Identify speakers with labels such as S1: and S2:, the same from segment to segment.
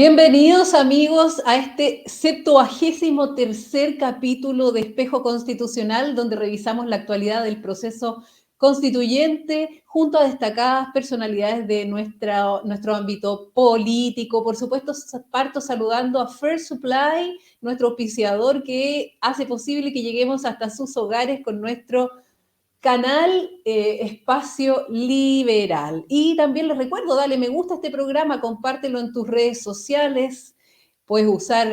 S1: Bienvenidos amigos a este 73º capítulo de Espejo Constitucional, donde revisamos la actualidad del proceso constituyente junto a destacadas personalidades de nuestro ámbito político. Por supuesto, parto saludando a Fair Supply, nuestro auspiciador que hace posible que lleguemos hasta sus hogares con nuestro canal Espacio Liberal. Y también les recuerdo, dale me gusta a este programa, compártelo en tus redes sociales. Puedes usar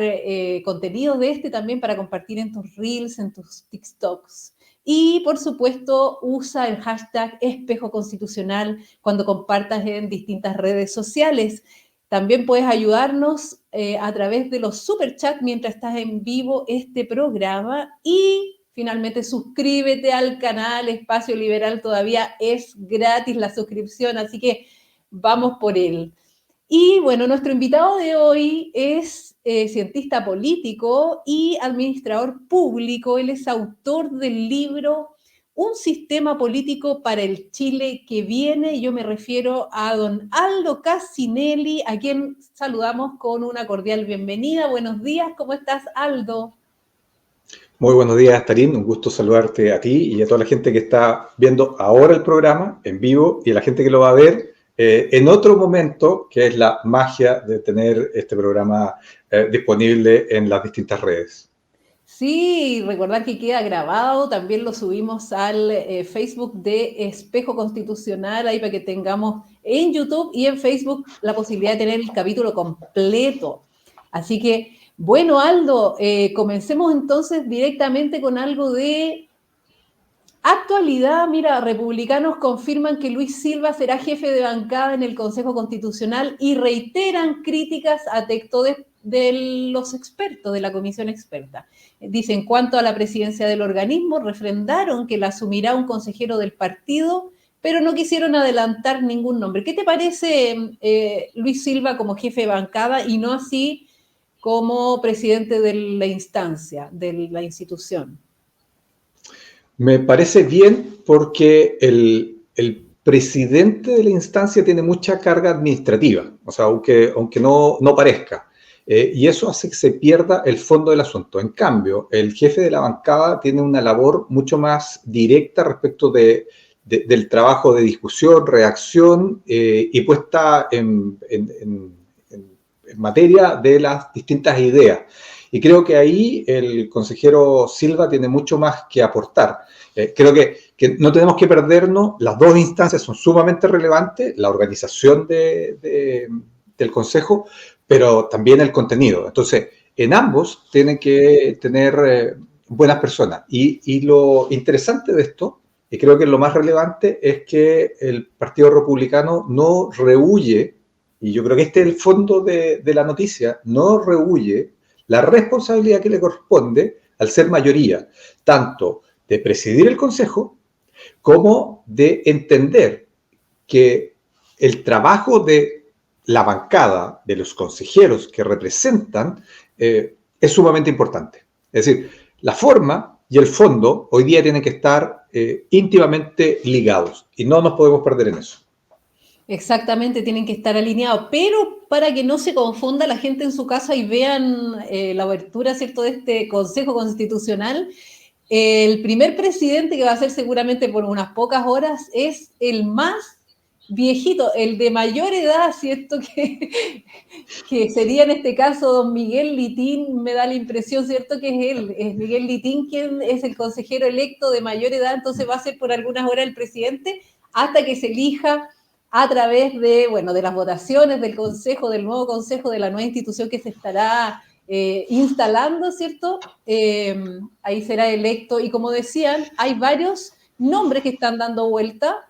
S1: contenido de este también para compartir en tus Reels, en tus TikToks. Y, por supuesto, usa el hashtag Espejo Constitucional cuando compartas en distintas redes sociales. También puedes ayudarnos a través de los superchats mientras estás en vivo este programa. Y finalmente, suscríbete al canal Espacio Liberal, todavía es gratis la suscripción, así que vamos por él. Y bueno, nuestro invitado de hoy es cientista político y administrador público. Él es autor del libro Un sistema político para el Chile que viene. Yo me refiero a don Aldo Cassinelli, a quien saludamos con una cordial bienvenida. Buenos días, ¿cómo estás, Aldo?
S2: Muy buenos días, Tarín. Un gusto saludarte a ti y a toda la gente que está viendo ahora el programa en vivo y a la gente que lo va a ver en otro momento, que es la magia de tener este programa disponible en las distintas redes.
S1: Sí, recordar que queda grabado, también lo subimos al Facebook de Espejo Constitucional, ahí para que tengamos en YouTube y en Facebook la posibilidad de tener el capítulo completo. Así que, bueno, Aldo, comencemos entonces directamente con algo de actualidad. Mira, republicanos confirman que Luis Silva será jefe de bancada en el Consejo Constitucional y reiteran críticas a texto de los expertos, de la comisión experta. Dice, en cuanto a la presidencia del organismo, refrendaron que la asumirá un consejero del partido, pero no quisieron adelantar ningún nombre. ¿Qué te parece Luis Silva como jefe de bancada y no así como presidente de la instancia, de la institución?
S2: Me parece bien porque el presidente de la instancia tiene mucha carga administrativa, o sea, aunque no parezca. Y eso hace que se pierda el fondo del asunto. En cambio, el jefe de la bancada tiene una labor mucho más directa respecto del trabajo de discusión, reacción y puesta en materia de las distintas ideas. Y creo que ahí el consejero Silva tiene mucho más que aportar. Creo que no tenemos que perdernos, las dos instancias son sumamente relevantes, la organización del consejo, pero también el contenido. Entonces, en ambos tienen que tener buenas personas. Y lo interesante de esto, y creo que lo más relevante, es que el Partido Republicano no rehúye, y yo creo que este es el fondo de la noticia, no rehúye la responsabilidad que le corresponde al ser mayoría, tanto de presidir el Consejo como de entender que el trabajo de la bancada, de los consejeros que representan, es sumamente importante. Es decir, la forma y el fondo hoy día tienen que estar íntimamente ligados y no nos podemos perder en eso.
S1: Exactamente, tienen que estar alineados, pero para que no se confunda la gente en su casa y vean la abertura, ¿cierto?, de este Consejo Constitucional, el primer presidente que va a ser seguramente por unas pocas horas es el más viejito, el de mayor edad, ¿cierto?, que sería en este caso don Miguel Litín, me da la impresión, ¿cierto?, que es él, es Miguel Litín quien es el consejero electo de mayor edad, entonces va a ser por algunas horas el presidente hasta que se elija a través de, bueno, de las votaciones del consejo, del nuevo consejo, de la nueva institución que se estará instalando, ¿cierto? Ahí será electo. Y como decían, hay varios nombres que están dando vuelta.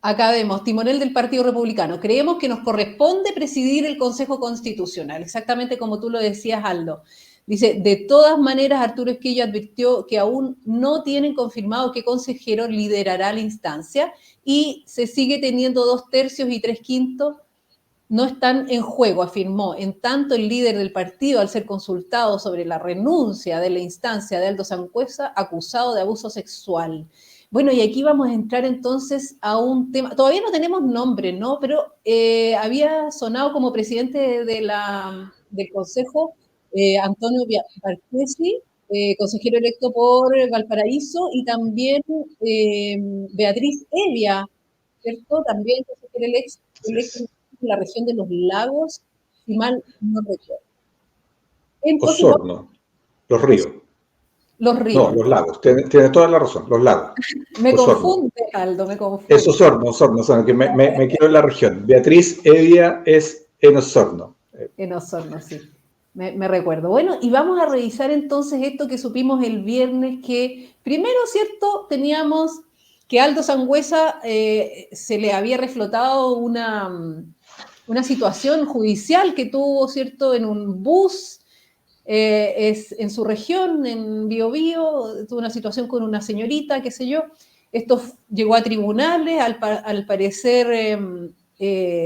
S1: Acá vemos, timonel del Partido Republicano. Creemos que nos corresponde presidir el Consejo Constitucional, exactamente como tú lo decías, Aldo. Dice, de todas maneras, Arturo Esquillo advirtió que aún no tienen confirmado qué consejero liderará la instancia y se sigue teniendo 2/3 y 3/5 no están en juego, afirmó. En tanto, el líder del partido, al ser consultado sobre la renuncia de la instancia de Aldo Sangüesa, acusado de abuso sexual. Bueno, y aquí vamos a entrar entonces a un tema, todavía no tenemos nombre, ¿no? Pero había sonado como presidente del Consejo Antonio Barquesi, consejero electo por Valparaíso, y también Beatriz Evia, ¿cierto? También consejero electo en la región de los lagos, si mal no recuerdo. Entonces,
S2: Osorno, los ríos.
S1: los
S2: No,
S1: ríos.
S2: los lagos. Tienes toda la razón, los lagos.
S1: Me
S2: Osorno.
S1: confunde, Aldo, me
S2: Es
S1: confunde.
S2: Osorno, que me quedo en la región. Beatriz Evia es en Osorno.
S1: En Osorno, sí. Me recuerdo. Bueno, y vamos a revisar entonces esto que supimos el viernes, que primero, ¿cierto? Teníamos que Aldo Sangüesa se le había reflotado una situación judicial que tuvo, ¿cierto? En un bus, en su región, en Biobío, tuvo una situación con una señorita, qué sé yo. Esto llegó a tribunales, al parecer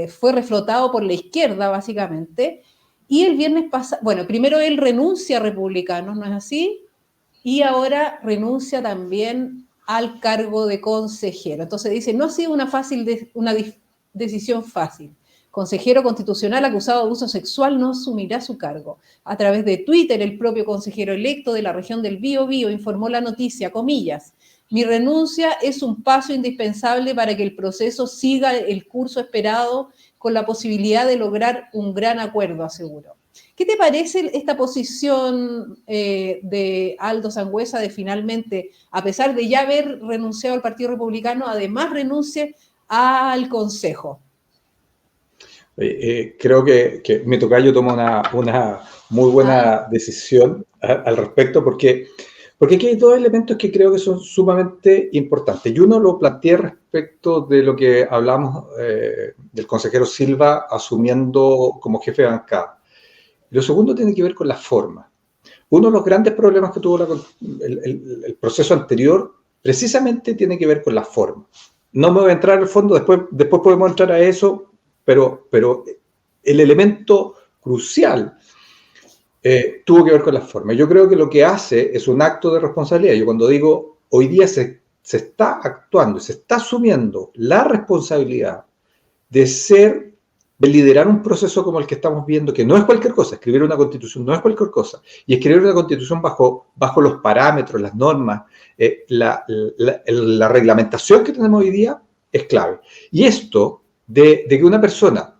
S1: fue reflotado por la izquierda, básicamente. Y el viernes pasado, bueno, primero él renuncia a Republicanos, ¿no es así? Y ahora renuncia también al cargo de consejero. Entonces dice, no ha sido una decisión fácil. Consejero constitucional acusado de abuso sexual no asumirá su cargo. A través de Twitter, el propio consejero electo de la región del Biobío informó la noticia, comillas, mi renuncia es un paso indispensable para que el proceso siga el curso esperado con la posibilidad de lograr un gran acuerdo, aseguró. ¿Qué te parece esta posición de Aldo Sangüesa de finalmente, a pesar de ya haber renunciado al Partido Republicano, además renuncie al Consejo?
S2: Creo que mi tocayo toma una muy buena decisión al respecto, porque aquí hay dos elementos que creo que son sumamente importantes. Y uno lo planteé respecto de lo que hablamos del consejero Silva asumiendo como jefe de bancada. Lo segundo tiene que ver con la forma. Uno de los grandes problemas que tuvo el proceso anterior precisamente tiene que ver con la forma. No me voy a entrar al fondo, después podemos entrar a eso, pero el elemento crucial tuvo que ver con la forma. Yo creo que lo que hace es un acto de responsabilidad. Yo cuando digo hoy día se está actuando, se está asumiendo la responsabilidad de liderar un proceso como el que estamos viendo, que no es cualquier cosa, escribir una constitución no es cualquier cosa, y escribir una constitución bajo los parámetros, las normas, la reglamentación que tenemos hoy día es clave. Y esto de que una persona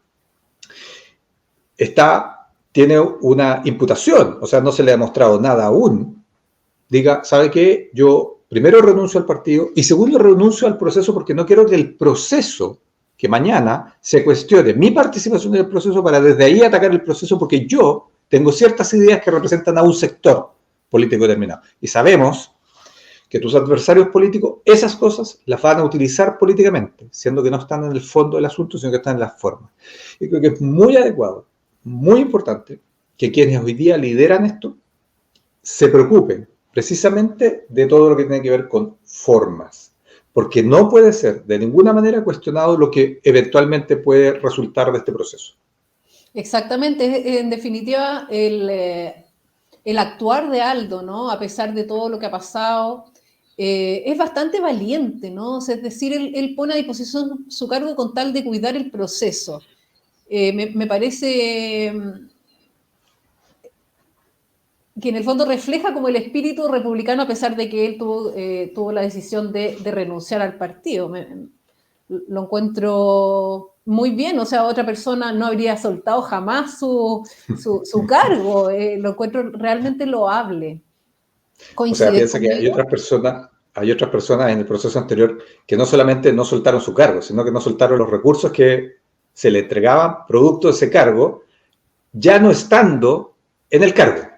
S2: tiene una imputación, o sea, no se le ha demostrado nada aún, diga, ¿sabe qué? Yo primero renuncio al partido y segundo renuncio al proceso porque no quiero que el proceso, que mañana se cuestione mi participación en el proceso para desde ahí atacar el proceso porque yo tengo ciertas ideas que representan a un sector político determinado. Y sabemos que tus adversarios políticos esas cosas las van a utilizar políticamente, siendo que no están en el fondo del asunto, sino que están en las formas. Y creo que es muy adecuado, muy importante, que quienes hoy día lideran esto se preocupen precisamente de todo lo que tiene que ver con formas, porque no puede ser de ninguna manera cuestionado lo que eventualmente puede resultar de este proceso.
S1: Exactamente, en definitiva, el actuar de Aldo, ¿no? A pesar de todo lo que ha pasado, es bastante valiente, ¿no? O sea, es decir, él pone a disposición su cargo con tal de cuidar el proceso. Me parece que en el fondo refleja como el espíritu republicano a pesar de que él tuvo la decisión de renunciar al partido. Lo encuentro muy bien, o sea, otra persona no habría soltado jamás su cargo, lo encuentro realmente loable.
S2: O sea,
S1: ¿Coincides
S2: piensa que
S1: conmigo?
S2: hay otras personas en el proceso anterior que no solamente no soltaron su cargo, sino que no soltaron los recursos que se le entregaban producto de ese cargo, ya no estando en el cargo.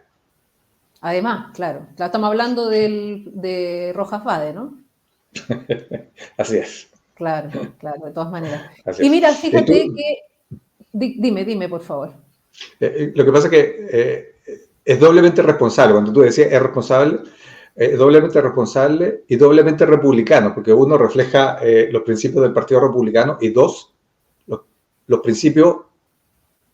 S1: Además, claro, estamos hablando de Rojas Vade, ¿no?
S2: Así es.
S1: Claro, de todas maneras.
S2: Así
S1: Y
S2: es.
S1: mira, fíjate que, dime, por favor.
S2: Lo que pasa es que es doblemente responsable. Cuando tú decías es responsable, doblemente responsable y doblemente republicano, porque uno refleja los principios del Partido Republicano y dos, los principios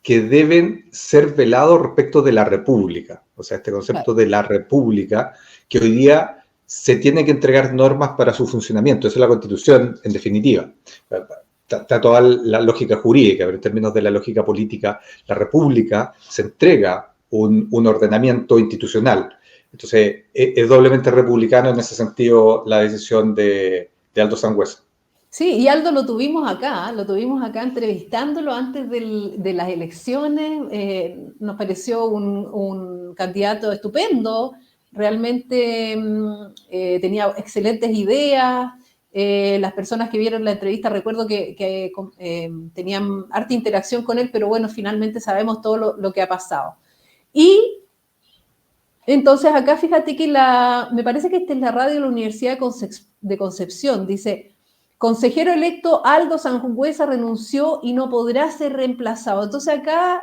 S2: que deben ser velados respecto de la república. O sea, este concepto de la república que hoy día se tienen que entregar normas para su funcionamiento. Esa es la Constitución, en definitiva. Está toda la lógica jurídica, pero en términos de la lógica política, la República se entrega un ordenamiento institucional. Entonces, es doblemente republicano en ese sentido la decisión de Aldo Sangüesa.
S1: Sí, y Aldo lo tuvimos acá entrevistándolo antes de las elecciones. Nos pareció un candidato estupendo, realmente tenía excelentes ideas. Las personas que vieron la entrevista, recuerdo que tenían harta interacción con él, pero bueno, finalmente sabemos todo lo que ha pasado. Y entonces acá fíjate que me parece que esta es la radio de la Universidad de Concepción, dice: consejero electo Aldo Sangüesa renunció y no podrá ser reemplazado. Entonces acá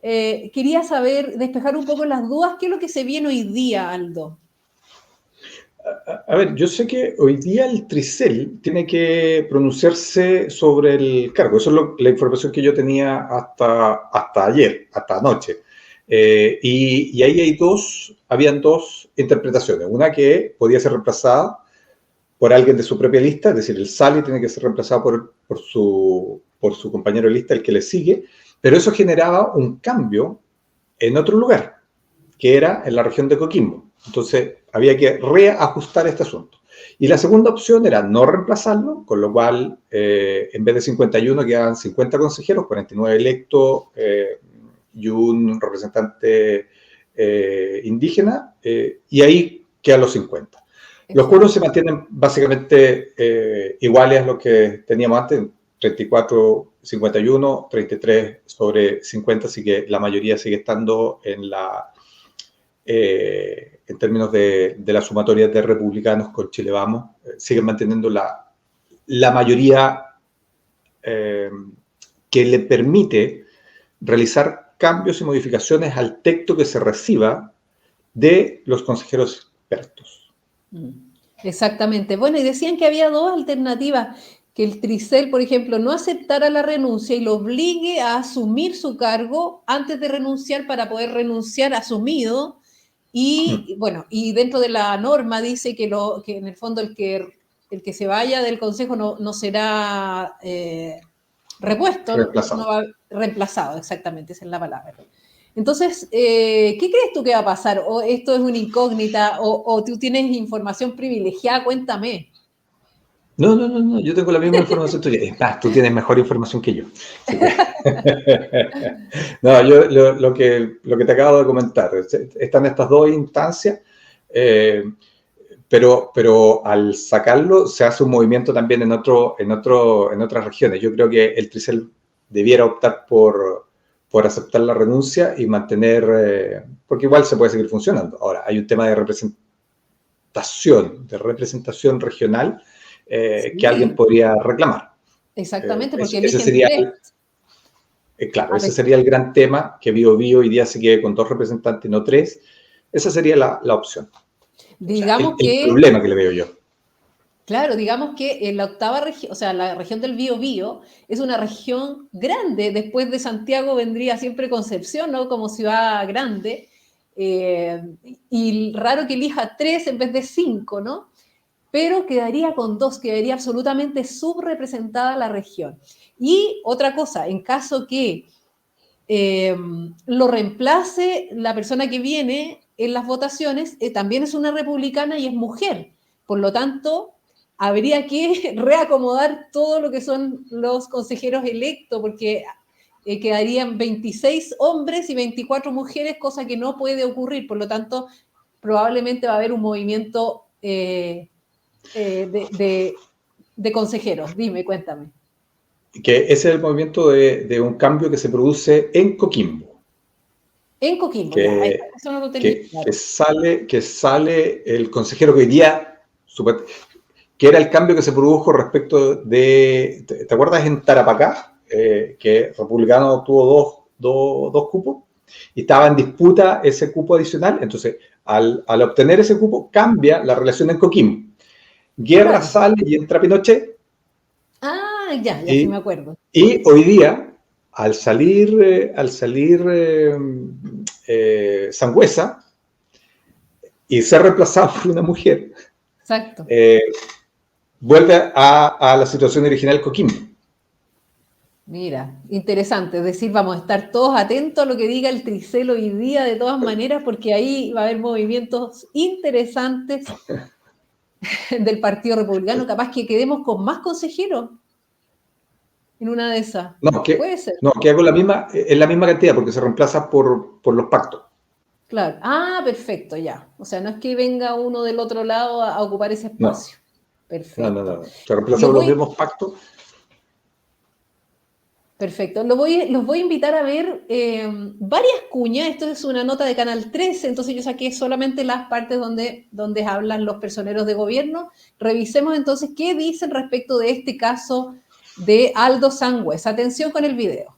S1: quería saber, despejar un poco las dudas, ¿qué es lo que se viene hoy día, Aldo?
S2: A ver, yo sé que hoy día el Tricel tiene que pronunciarse sobre el cargo. Eso es la información que yo tenía hasta ayer, hasta anoche. Y ahí habían dos interpretaciones. Una que podía ser reemplazada por alguien de su propia lista, es decir, el Sali tiene que ser reemplazado por su compañero de lista, el que le sigue, pero eso generaba un cambio en otro lugar, que era en la región de Coquimbo. Entonces, había que reajustar este asunto. Y la segunda opción era no reemplazarlo, con lo cual, en vez de 51, quedaban 50 consejeros, 49 electos y un representante indígena, y ahí quedan los 50. Los cuerpos se mantienen básicamente iguales a los que teníamos antes, 34, 51, 33 sobre 50, así que la mayoría sigue estando en términos de la sumatoria de republicanos con Chile Vamos, siguen manteniendo la mayoría que le permite realizar cambios y modificaciones al texto que se reciba de los consejeros expertos.
S1: Exactamente. Bueno, y decían que había dos alternativas: que el Tricel, por ejemplo, no aceptara la renuncia y lo obligue a asumir su cargo antes de renunciar, para poder renunciar asumido. Y bueno, y dentro de la norma dice que en el fondo el que se vaya del consejo no será repuesto, reemplazado, exactamente, esa es la palabra. Entonces, ¿qué crees tú que va a pasar? ¿O esto es una incógnita? ¿O tú tienes información privilegiada? Cuéntame.
S2: No, yo tengo la misma información tuya. Es más, tú tienes mejor información que yo. No, yo lo que te acabo de comentar, están estas dos instancias, pero al sacarlo se hace un movimiento también en otras regiones. Yo creo que el Tricel debiera optar por aceptar la renuncia y mantener, porque igual se puede seguir funcionando. Ahora, hay un tema de representación regional sí, que alguien podría reclamar.
S1: Exactamente, porque
S2: ese sería ese sería el gran tema, que Biobío hoy día se quede con 2 representantes y no 3. Esa sería la opción.
S1: Digamos
S2: el problema que le veo yo.
S1: Claro, digamos que en la octava región, o sea, la región del Biobío es una región grande. Después de Santiago vendría siempre Concepción, ¿no? Como ciudad grande. Y raro que elija 3 en vez de 5, ¿no? Pero quedaría con 2, quedaría absolutamente subrepresentada la región. Y otra cosa, en caso que lo reemplace la persona que viene en las votaciones, también es una republicana y es mujer. Por lo tanto, habría que reacomodar todo lo que son los consejeros electos, porque quedarían 26 hombres y 24 mujeres, cosa que no puede ocurrir. Por lo tanto, probablemente va a haber un movimiento de consejeros. Dime, cuéntame.
S2: Que ese es el movimiento de un cambio que se produce en Coquimbo.
S1: En Coquimbo, ya, eso no lo tenía claro.
S2: Que sale el consejero que hoy día, que era el cambio que se produjo respecto de, ¿te acuerdas en Tarapacá? Que Republicano tuvo dos cupos y estaba en disputa ese cupo adicional. Entonces, al obtener ese cupo, cambia la relación en Coquimbo. Guerra sale y entra Pinochet.
S1: Ya sí me acuerdo.
S2: Y hoy día, al salir Sangüesa y ser reemplazado por una mujer,
S1: Exacto.
S2: Vuelve a la situación original Coquimbo.
S1: Mira, interesante, es decir, vamos a estar todos atentos a lo que diga el Tricel hoy día de todas maneras, porque ahí va a haber movimientos interesantes del Partido Republicano, capaz que quedemos con más consejeros en una de esas. Puede ser.
S2: No, queda con en la misma cantidad, porque se reemplaza por los pactos.
S1: Claro. Ah, perfecto, ya. O sea, no es que venga uno del otro lado a ocupar ese espacio.
S2: No.
S1: Perfecto.
S2: No. Se reemplaza por los mismos pactos.
S1: Perfecto. Los voy a invitar a ver varias cuñas. Esto es una nota de Canal 13, entonces yo saqué solamente las partes donde hablan los personeros de gobierno. Revisemos entonces qué dicen respecto de este caso de Aldo Sangües. Atención con el video.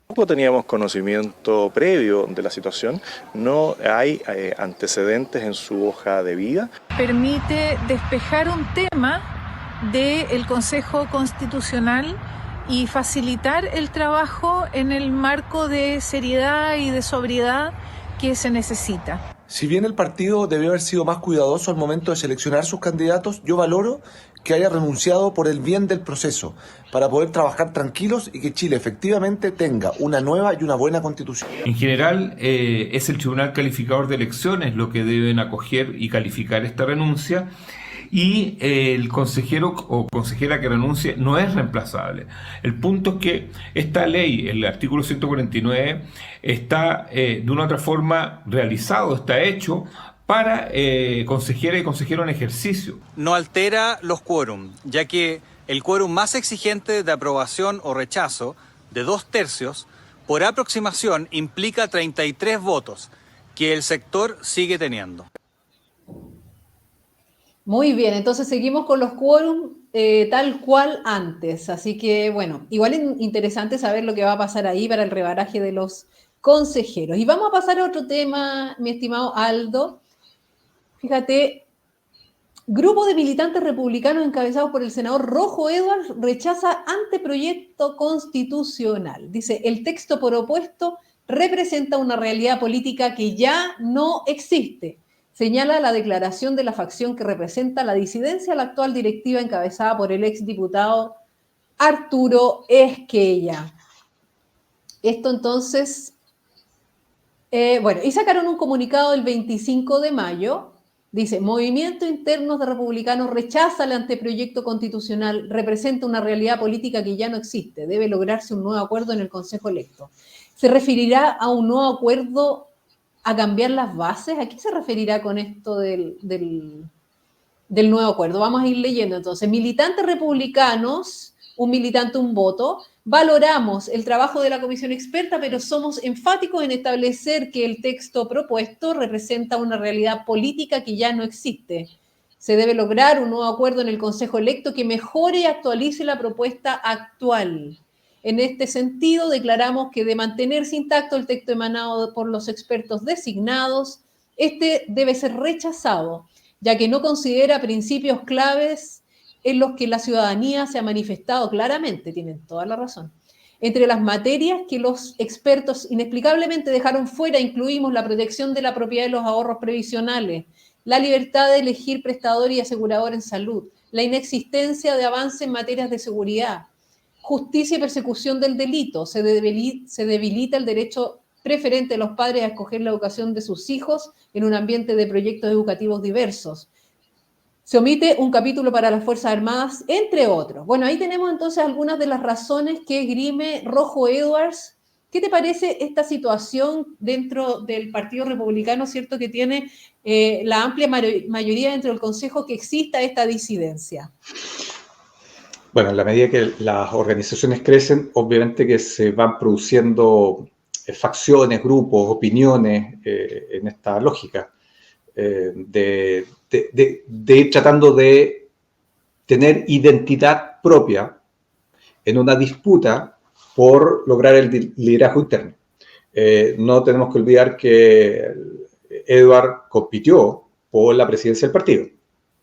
S3: Tampoco teníamos conocimiento previo de la situación, no hay antecedentes en su hoja de vida.
S4: Permite despejar un tema del Consejo Constitucional y facilitar el trabajo en el marco de seriedad y de sobriedad que se necesita.
S5: Si bien el partido debió haber sido más cuidadoso al momento de seleccionar sus candidatos, yo valoro que haya renunciado por el bien del proceso, para poder trabajar tranquilos y que Chile efectivamente tenga una nueva y una buena constitución.
S6: En general, es el Tribunal Calificador de Elecciones lo que deben acoger y calificar esta renuncia, y el consejero o consejera que renuncie no es reemplazable. El punto es que esta ley, el artículo 149, está de una u otra forma realizado, está hecho para consejera y consejero en ejercicio.
S7: No altera los quórum, ya que el quórum más exigente de aprobación o rechazo, de 2/3, por aproximación implica 33 votos, que el sector sigue teniendo.
S1: Muy bien, entonces seguimos con los quórum tal cual antes. Así que, bueno, igual es interesante saber lo que va a pasar ahí para el rebaraje de los consejeros. Y vamos a pasar a otro tema, mi estimado Aldo. Fíjate, grupo de militantes republicanos encabezados por el senador Rojo Edwards rechaza anteproyecto constitucional. Dice, el texto propuesto representa una realidad política que ya no existe. Señala la declaración de la facción que representa la disidencia a la actual directiva encabezada por el exdiputado Arturo Esquella. Esto entonces, bueno, y sacaron un comunicado el 25 de mayo. Dice, Movimiento Interno de Republicanos rechaza el anteproyecto constitucional, representa una realidad política que ya no existe, debe lograrse un nuevo acuerdo en el Consejo electo. ¿Se referirá a un nuevo acuerdo a cambiar las bases? ¿A qué se referirá con esto del nuevo acuerdo? Vamos a ir leyendo entonces. Militantes republicanos, un militante, un voto. Valoramos el trabajo de la comisión experta, pero somos enfáticos en establecer que el texto propuesto representa una realidad política que ya no existe. Se debe lograr un nuevo acuerdo en el Consejo electo que mejore y actualice la propuesta actual. En este sentido, declaramos que de mantenerse intacto el texto emanado por los expertos designados, este debe ser rechazado, ya que no considera principios claves en los que la ciudadanía se ha manifestado claramente, tienen toda la razón. Entre las materias que los expertos inexplicablemente dejaron fuera, incluimos la protección de la propiedad de los ahorros previsionales, la libertad de elegir prestador y asegurador en salud, la inexistencia de avance en materias de seguridad, justicia y persecución del delito, se debilita el derecho preferente de los padres a escoger la educación de sus hijos en un ambiente de proyectos educativos diversos. Se omite un capítulo para las Fuerzas Armadas, entre otros. Bueno, ahí tenemos entonces algunas de las razones que esgrime Rojo Edwards. ¿Qué te parece esta situación dentro del Partido Republicano, cierto, que tiene la amplia mayoría dentro del Consejo, que exista esta disidencia?
S2: Bueno, en la medida que las organizaciones crecen, obviamente que se van produciendo facciones, grupos, opiniones en esta lógica de ir tratando de tener identidad propia en una disputa por lograr el liderazgo interno. No tenemos que olvidar que Edward compitió por la presidencia del partido.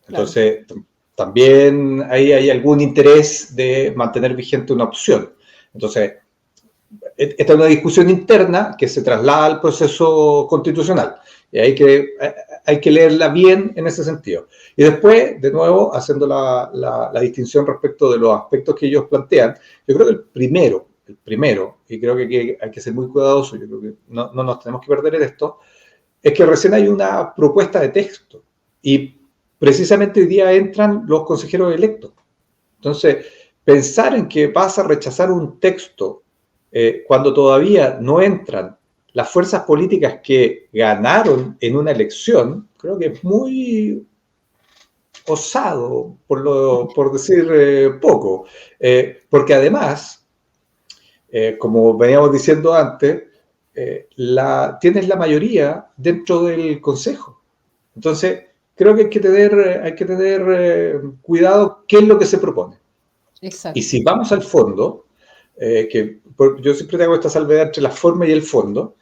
S2: Entonces, claro, también ahí hay algún interés de mantener vigente una opción. Entonces, esta es una discusión interna que se traslada al proceso constitucional. Y hay hay que leerla bien en ese sentido. Y después, de nuevo, haciendo la distinción respecto de los aspectos que ellos plantean, yo creo que el primero, y creo que hay que ser muy cuidadoso, yo creo que no nos tenemos que perder en esto, es que recién hay una propuesta de texto y precisamente hoy día entran los consejeros electos. Entonces, pensar en que vas a rechazar un texto cuando todavía no entran las fuerzas políticas que ganaron en una elección, creo que es muy osado, por decir poco, porque además, como veníamos diciendo antes, tienes la mayoría dentro del Consejo. Entonces, creo que hay que tener cuidado qué es lo que se propone.
S1: Exacto.
S2: Y si vamos al fondo, yo siempre tengo esta salvedad entre la forma y el fondo,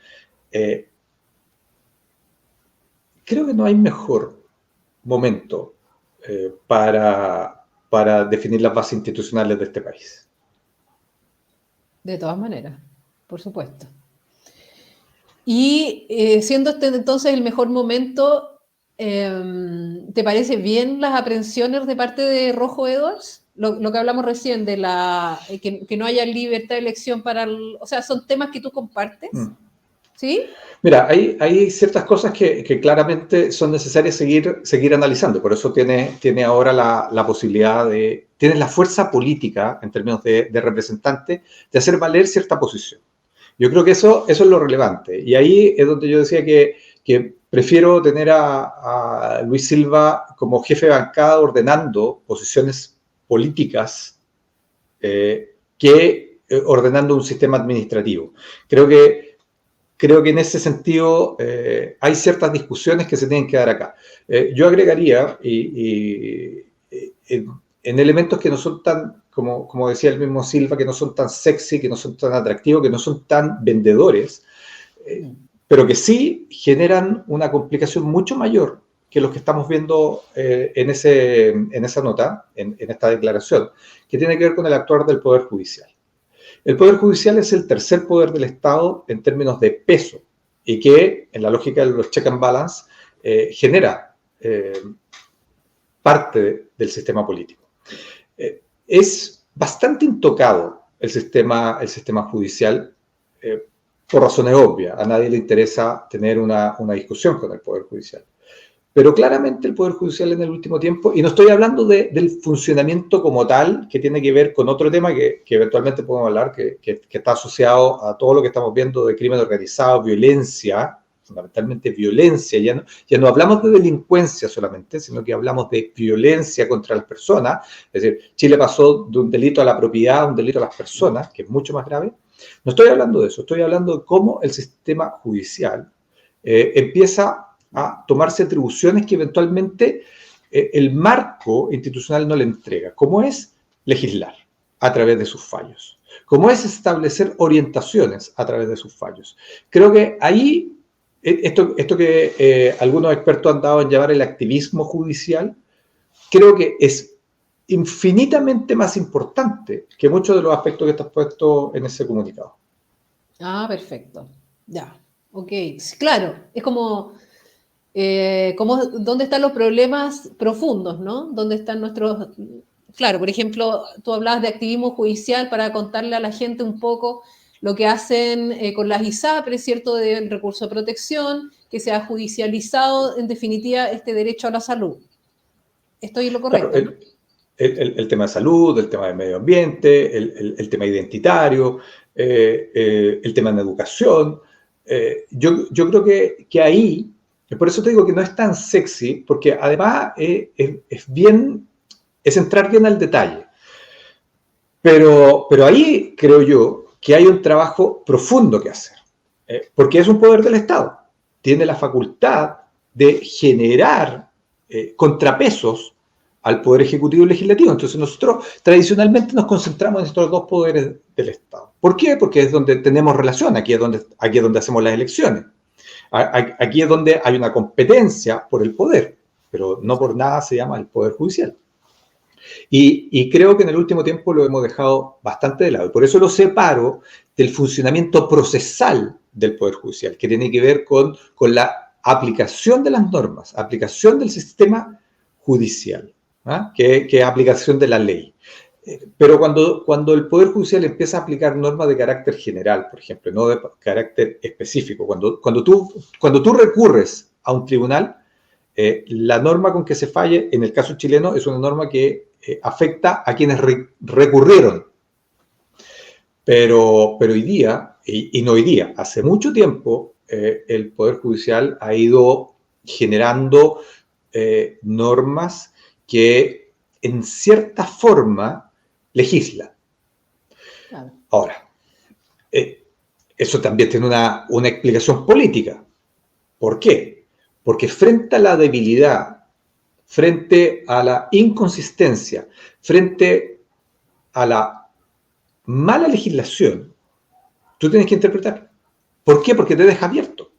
S2: creo que no hay mejor momento para definir las bases institucionales de este país.
S1: De todas maneras, por supuesto. Y siendo este entonces el mejor momento, ¿te parece bien las aprehensiones de parte de Rojo Edwards? Lo que hablamos recién de que no haya libertad de elección o sea, son temas que tú compartes, ¿sí?
S2: Mira, hay ciertas cosas que claramente son necesarias seguir analizando. Por eso tiene ahora la posibilidad tienes la fuerza política, en términos de representante, de hacer valer cierta posición. Yo creo que eso es lo relevante. Y ahí es donde yo decía que prefiero tener a Luis Silva como jefe de bancada ordenando posiciones políticas que ordenando un sistema administrativo. Creo que en ese sentido hay ciertas discusiones que se tienen que dar acá. Yo agregaría, en elementos que no son tan, como decía el mismo Silva, que no son tan sexy, que no son tan atractivos, que no son tan vendedores, pero que sí generan una complicación mucho mayor que los que estamos viendo en esa nota, en esta declaración, que tiene que ver con el actuar del Poder Judicial. El Poder Judicial es el tercer poder del Estado en términos de peso y que, en la lógica de los check and balance, genera parte del sistema político. Es bastante intocado el sistema judicial por razones obvias. A nadie le interesa tener una discusión con el Poder Judicial. Pero claramente el Poder Judicial en el último tiempo, y no estoy hablando del funcionamiento como tal, que tiene que ver con otro tema que eventualmente podemos hablar, que está asociado a todo lo que estamos viendo de crimen organizado, violencia, fundamentalmente violencia. Ya no hablamos de delincuencia solamente, sino que hablamos de violencia contra las personas. Es decir, Chile pasó de un delito a la propiedad a un delito a las personas, que es mucho más grave. No estoy hablando de eso, estoy hablando de cómo el sistema judicial empieza a tomarse atribuciones que eventualmente el marco institucional no le entrega, como es legislar a través de sus fallos, como es establecer orientaciones a través de sus fallos. Creo que ahí, esto que algunos expertos han dado en llamar el activismo judicial, creo que es infinitamente más importante que muchos de los aspectos que están puestos en ese comunicado.
S1: Ah, perfecto. Ya, ok. Claro, es como dónde están los problemas profundos, ¿no? ¿Dónde están nuestros... Claro, por ejemplo, tú hablabas de activismo judicial para contarle a la gente un poco lo que hacen con las ISAPRES, ¿cierto?, del recurso de protección, que se ha judicializado, en definitiva, este derecho a la salud. ¿Estoy en lo correcto?
S2: Claro, el tema de salud, el tema de medio ambiente, el tema identitario, el tema de educación. Yo creo que ahí... Por eso te digo que no es tan sexy, porque además es entrar bien al detalle. Pero ahí creo yo que hay un trabajo profundo que hacer, porque es un poder del Estado. Tiene la facultad de generar contrapesos al poder ejecutivo y legislativo. Entonces nosotros tradicionalmente nos concentramos en estos dos poderes del Estado. ¿Por qué? Porque es donde tenemos relación, aquí es donde hacemos las elecciones. Aquí es donde hay una competencia por el poder, pero no por nada se llama el Poder Judicial. Y creo que en el último tiempo lo hemos dejado bastante de lado. Y por eso lo separo del funcionamiento procesal del Poder Judicial, que tiene que ver con la aplicación de las normas, aplicación del sistema judicial, ¿ah? que aplicación de la ley. Pero cuando el Poder Judicial empieza a aplicar normas de carácter general, por ejemplo, no de carácter específico, cuando tú recurres a un tribunal, la norma con que se falle, en el caso chileno, es una norma que afecta a quienes recurrieron. Pero hoy día, y no hoy día, hace mucho tiempo, el Poder Judicial ha ido generando normas que en cierta forma legislan.
S1: Claro.
S2: Ahora, eso también tiene una explicación política. ¿Por qué? Porque frente a la debilidad, frente a la inconsistencia, frente a la mala legislación, tú tienes que interpretar. ¿Por qué? Porque te deja abierto.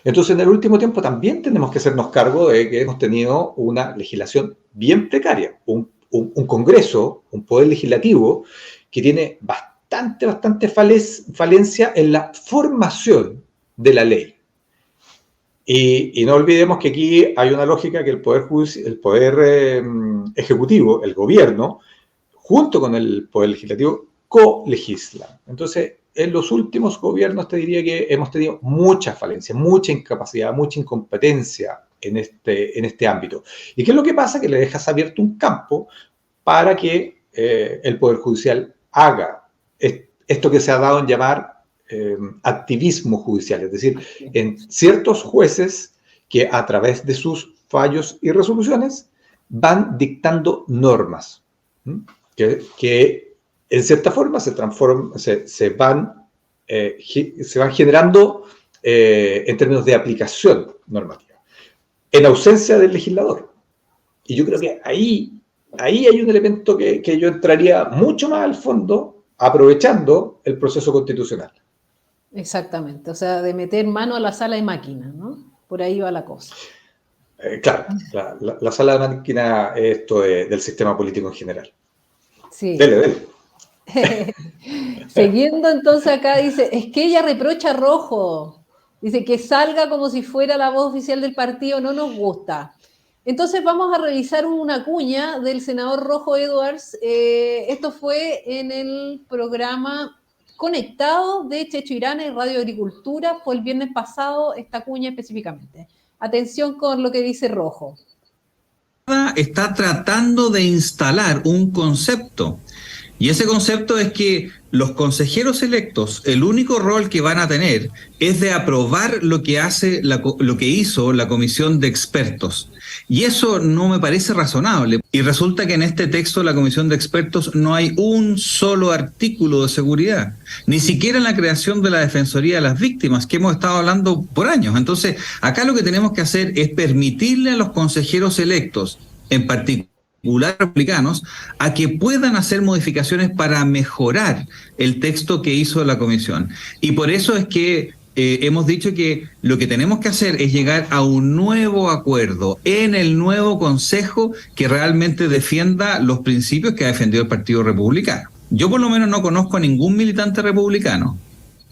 S2: Entonces, en el último tiempo también tenemos que hacernos cargo de que hemos tenido una legislación bien precaria, un Congreso, un poder legislativo que tiene bastante falencia en la formación de la ley. Y no olvidemos que aquí hay una lógica que el poder ejecutivo, el gobierno, junto con el poder legislativo, colegislan. Entonces, en los últimos gobiernos te diría que hemos tenido mucha falencia, mucha incapacidad, mucha incompetencia en este ámbito. ¿Y qué es lo que pasa? Que le dejas abierto un campo para que el Poder Judicial haga esto que se ha dado en llamar activismo judicial, es decir, en ciertos jueces que a través de sus fallos y resoluciones van dictando normas que en cierta forma se van generando en términos de aplicación normativa, en ausencia del legislador. Y yo creo que ahí hay un elemento que yo entraría mucho más al fondo, aprovechando el proceso constitucional.
S1: Exactamente, o sea, de meter mano a la sala de máquinas, ¿no? Por ahí va la cosa.
S2: Claro, la sala de máquina es esto del sistema político en general.
S1: Sí.
S2: Dele.
S1: Siguiendo entonces acá dice, es que ella reprocha a Rojo, dice que salga como si fuera la voz oficial del partido, no nos gusta. Entonces vamos a revisar una cuña del senador Rojo Edwards, esto fue en el programa Conectado de Checho Irán en Radio Agricultura, fue el viernes pasado esta cuña específicamente. Atención con lo que dice Rojo.
S8: Está tratando de instalar un concepto. Y ese concepto es que los consejeros electos, el único rol que van a tener es de aprobar lo que hizo la comisión de expertos. Y eso no me parece razonable. Y resulta que en este texto de la comisión de expertos no hay un solo artículo de seguridad, ni siquiera en la creación de la Defensoría de las Víctimas, que hemos estado hablando por años. Entonces, acá lo que tenemos que hacer es permitirle a los consejeros electos, en particular republicanos, a que puedan hacer modificaciones para mejorar el texto que hizo la comisión. Y por eso es que hemos dicho que lo que tenemos que hacer es llegar a un nuevo acuerdo en el nuevo Consejo que realmente defienda los principios que ha defendido el Partido Republicano. Yo por lo menos no conozco a ningún militante republicano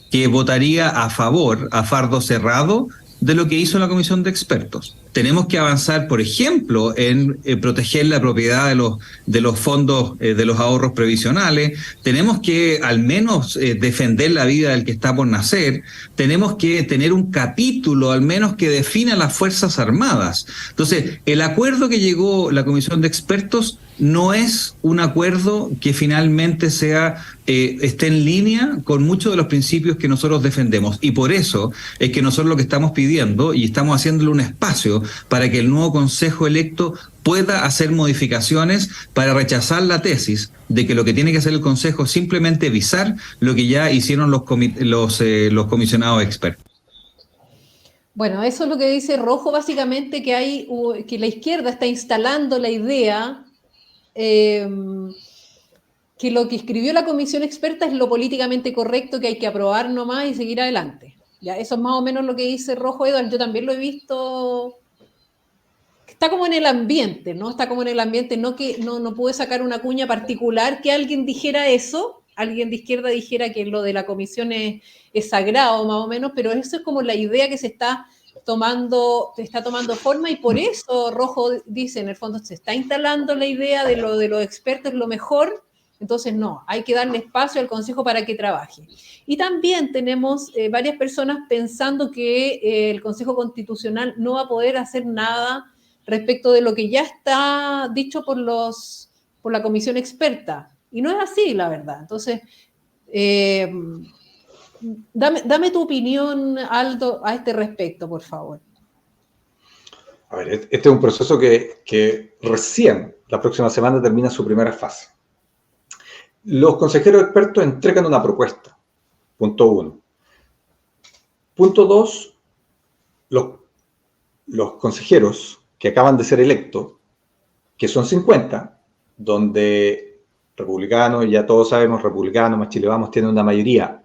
S8: que votaría a favor, a fardo cerrado, de lo que hizo la comisión de expertos. Tenemos que avanzar, por ejemplo, en proteger la propiedad de los fondos, de los ahorros previsionales. Tenemos que al menos defender la vida del que está por nacer. Tenemos que tener un capítulo al menos que defina las Fuerzas Armadas. Entonces, el acuerdo que llegó la comisión de expertos no es un acuerdo que finalmente esté en línea con muchos de los principios que nosotros defendemos. Y por eso es que nosotros lo que estamos pidiendo y estamos haciéndole un espacio para que el nuevo Consejo electo pueda hacer modificaciones para rechazar la tesis de que lo que tiene que hacer el Consejo es simplemente visar lo que ya hicieron los comisionados expertos.
S1: Bueno, eso es lo que dice Rojo, básicamente que la izquierda está instalando la idea que lo que escribió la comisión experta es lo políticamente correcto, que hay que aprobar nomás y seguir adelante. Ya, eso es más o menos lo que dice Rojo Edwards. Yo también lo he visto. Está como en el ambiente, ¿no? Está como en el ambiente, no que no pude sacar una cuña particular que alguien dijera eso, alguien de izquierda dijera que lo de la comisión es sagrado, más o menos, pero eso es como la idea que se está está tomando forma, y por eso Rojo dice, en el fondo, se está instalando la idea de los expertos lo mejor. Entonces, no, hay que darle espacio al Consejo para que trabaje. Y también tenemos varias personas pensando que el Consejo Constitucional no va a poder hacer nada respecto de lo que ya está dicho por la comisión experta. Y no es así, la verdad. Entonces, dame tu opinión, Aldo, a este respecto, por favor.
S2: A ver, este es un proceso que recién, la próxima semana, termina su primera fase. Los consejeros expertos entregan una propuesta, punto 1. Punto 2, los consejeros que acaban de ser electos, que son 50, donde republicanos, ya todos sabemos, republicanos más Chile Vamos, tienen una mayoría,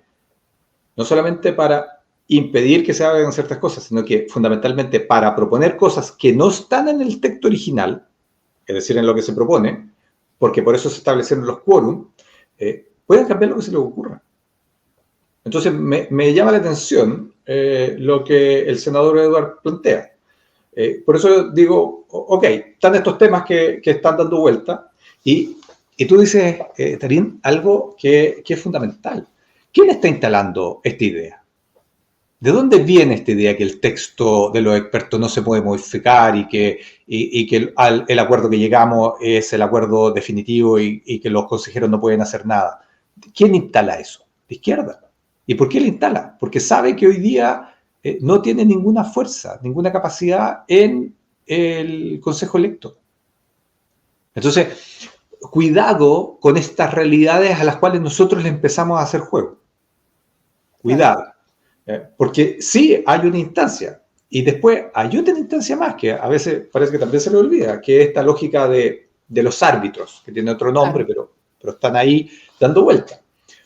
S2: no solamente para impedir que se hagan ciertas cosas, sino que fundamentalmente para proponer cosas que no están en el texto original, es decir, en lo que se propone, porque por eso se establecieron los quórum, pueden cambiar lo que se les ocurra. Entonces, me llama la atención lo que el senador Edward plantea. Por eso digo, ok, están estos temas que están dando vuelta, y tú dices, Tarín, algo que es fundamental. ¿Quién está instalando esta idea? ¿De dónde viene esta idea que el texto de los expertos no se puede modificar y que el acuerdo que llegamos es el acuerdo definitivo y que los consejeros no pueden hacer nada? ¿Quién instala eso? La izquierda. ¿Y por qué la instala? Porque sabe que hoy día no tiene ninguna fuerza, ninguna capacidad en el Consejo electo. Entonces, cuidado con estas realidades a las cuales nosotros le empezamos a hacer juego. Cuidado. Porque sí hay una instancia, y después hay otra instancia más, que a veces parece que también se le olvida, que es esta lógica de los árbitros, que tiene otro nombre, pero están ahí dando vuelta.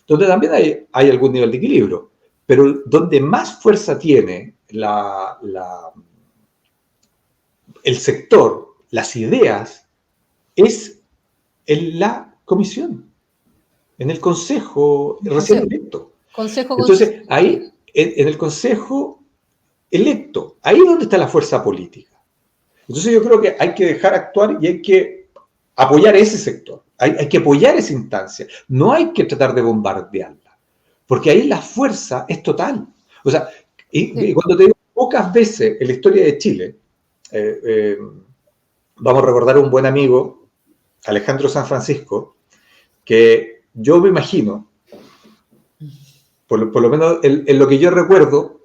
S2: Donde también hay algún nivel de equilibrio, pero donde más fuerza tiene el sector, las ideas, es en la comisión, en el Consejo recién electo. Entonces, ahí, en el Consejo electo, ahí es donde está la fuerza política. Entonces yo creo que hay que dejar actuar y hay que apoyar ese sector, hay que apoyar esa instancia, no hay que tratar de bombardearla, porque ahí la fuerza es total. O sea, y cuando te digo pocas veces en la historia de Chile, vamos a recordar a un buen amigo, Alejandro San Francisco, que yo me imagino, por lo menos en lo que yo recuerdo,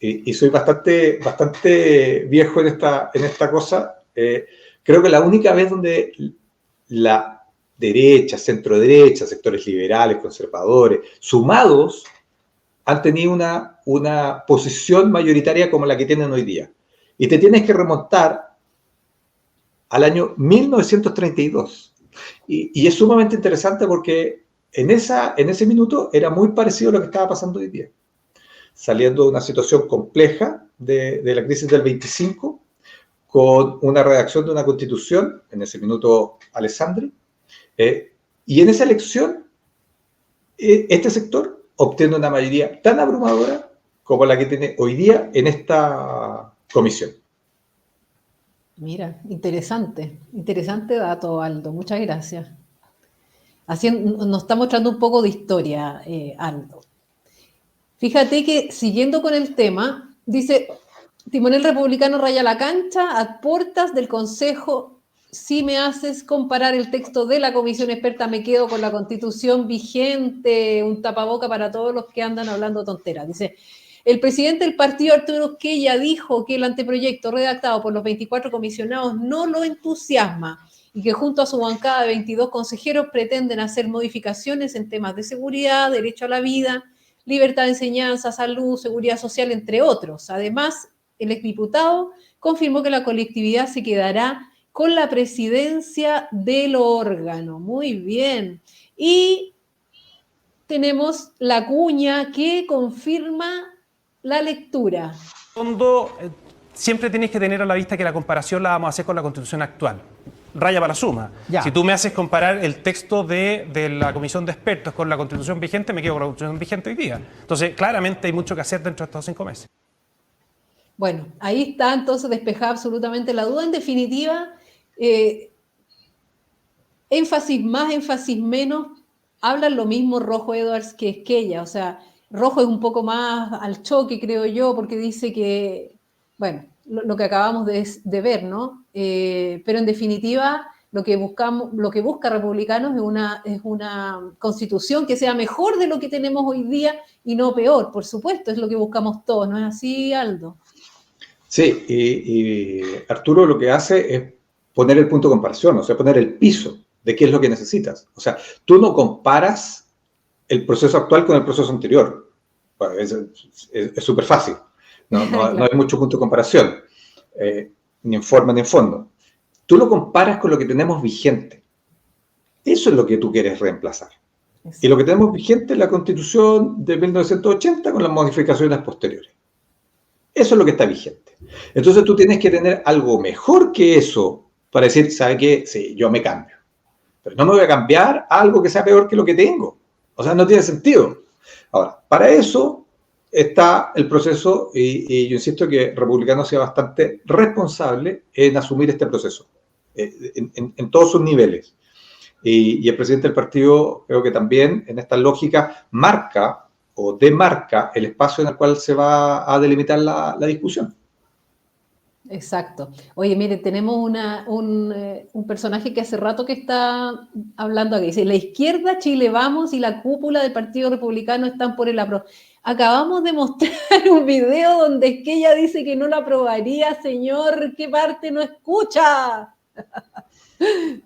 S2: y soy bastante viejo en esta cosa, creo que la única vez donde la derecha, centro-derecha, sectores liberales, conservadores, sumados, han tenido una posición mayoritaria como la que tienen hoy día. Y te tienes que remontar al año 1932. Y es sumamente interesante porque en ese minuto era muy parecido a lo que estaba pasando hoy día. Saliendo de una situación compleja de la crisis del 25, con una redacción de una constitución, en ese minuto Alessandri, y en esa elección, este sector obtiene una mayoría tan abrumadora como la que tiene hoy día en esta comisión.
S1: Mira, interesante dato, Aldo, muchas gracias. Así nos está mostrando un poco de historia, Aldo. Fíjate que, siguiendo con el tema, dice, timonel republicano raya la cancha a puertas del Consejo. Si me haces comparar el texto de la comisión experta, me quedo con la Constitución vigente, un tapaboca para todos los que andan hablando tonteras. Dice, el presidente del partido, Arturo Usqueya, dijo que el anteproyecto redactado por los 24 comisionados no lo entusiasma y que junto a su bancada de 22 consejeros pretenden hacer modificaciones en temas de seguridad, derecho a la vida, libertad de enseñanza, salud, seguridad social, entre otros. Además, el exdiputado confirmó que la colectividad se quedará con la presidencia del órgano. Muy bien. Y tenemos la cuña que confirma la lectura.
S9: Fondo, siempre tienes que tener a la vista que la comparación la vamos a hacer con la Constitución actual. Raya para la suma. Ya. Si tú me haces comparar el texto de la comisión de expertos con la Constitución vigente, me quedo con la Constitución vigente hoy día. Entonces, claramente hay mucho que hacer dentro de estos 5 meses.
S1: Bueno, ahí está entonces despejada absolutamente la duda. En definitiva, énfasis más, énfasis menos, hablan lo mismo Rojo Edwards que Esquella. O sea, Rojo es un poco más al choque, creo yo, porque dice que, bueno, lo que acabamos de ver, ¿no? Pero en definitiva, lo que busca Republicanos es una constitución que sea mejor de lo que tenemos hoy día y no peor, por supuesto, es lo que buscamos todos, ¿no es así, Aldo?
S2: Sí, y Arturo lo que hace es poner el punto de comparación, o sea, poner el piso de qué es lo que necesitas. O sea, tú no comparas el proceso actual con el proceso anterior. Bueno, es súper fácil. No hay mucho punto de comparación, ni en forma ni en fondo. Tú lo comparas con lo que tenemos vigente. Eso es lo que tú quieres reemplazar. Y lo que tenemos vigente es la Constitución de 1980 con las modificaciones posteriores. Eso es lo que está vigente. Entonces tú tienes que tener algo mejor que eso para decir, ¿sabe qué? Sí, yo me cambio. Pero no me voy a cambiar a algo que sea peor que lo que tengo. O sea, no tiene sentido. Ahora, para eso está el proceso y yo insisto que Republicano sea bastante responsable en asumir este proceso, en todos sus niveles. Y el presidente del partido creo que también en esta lógica marca o demarca el espacio en el cual se va a delimitar la discusión.
S1: Exacto. Oye, mire, tenemos un personaje que hace rato que está hablando aquí. Dice, la izquierda, Chile Vamos y la cúpula del Partido Republicano están por el apruebo. Acabamos de mostrar un video donde Esquella dice que no lo aprobaría, señor. ¿Qué parte no escucha?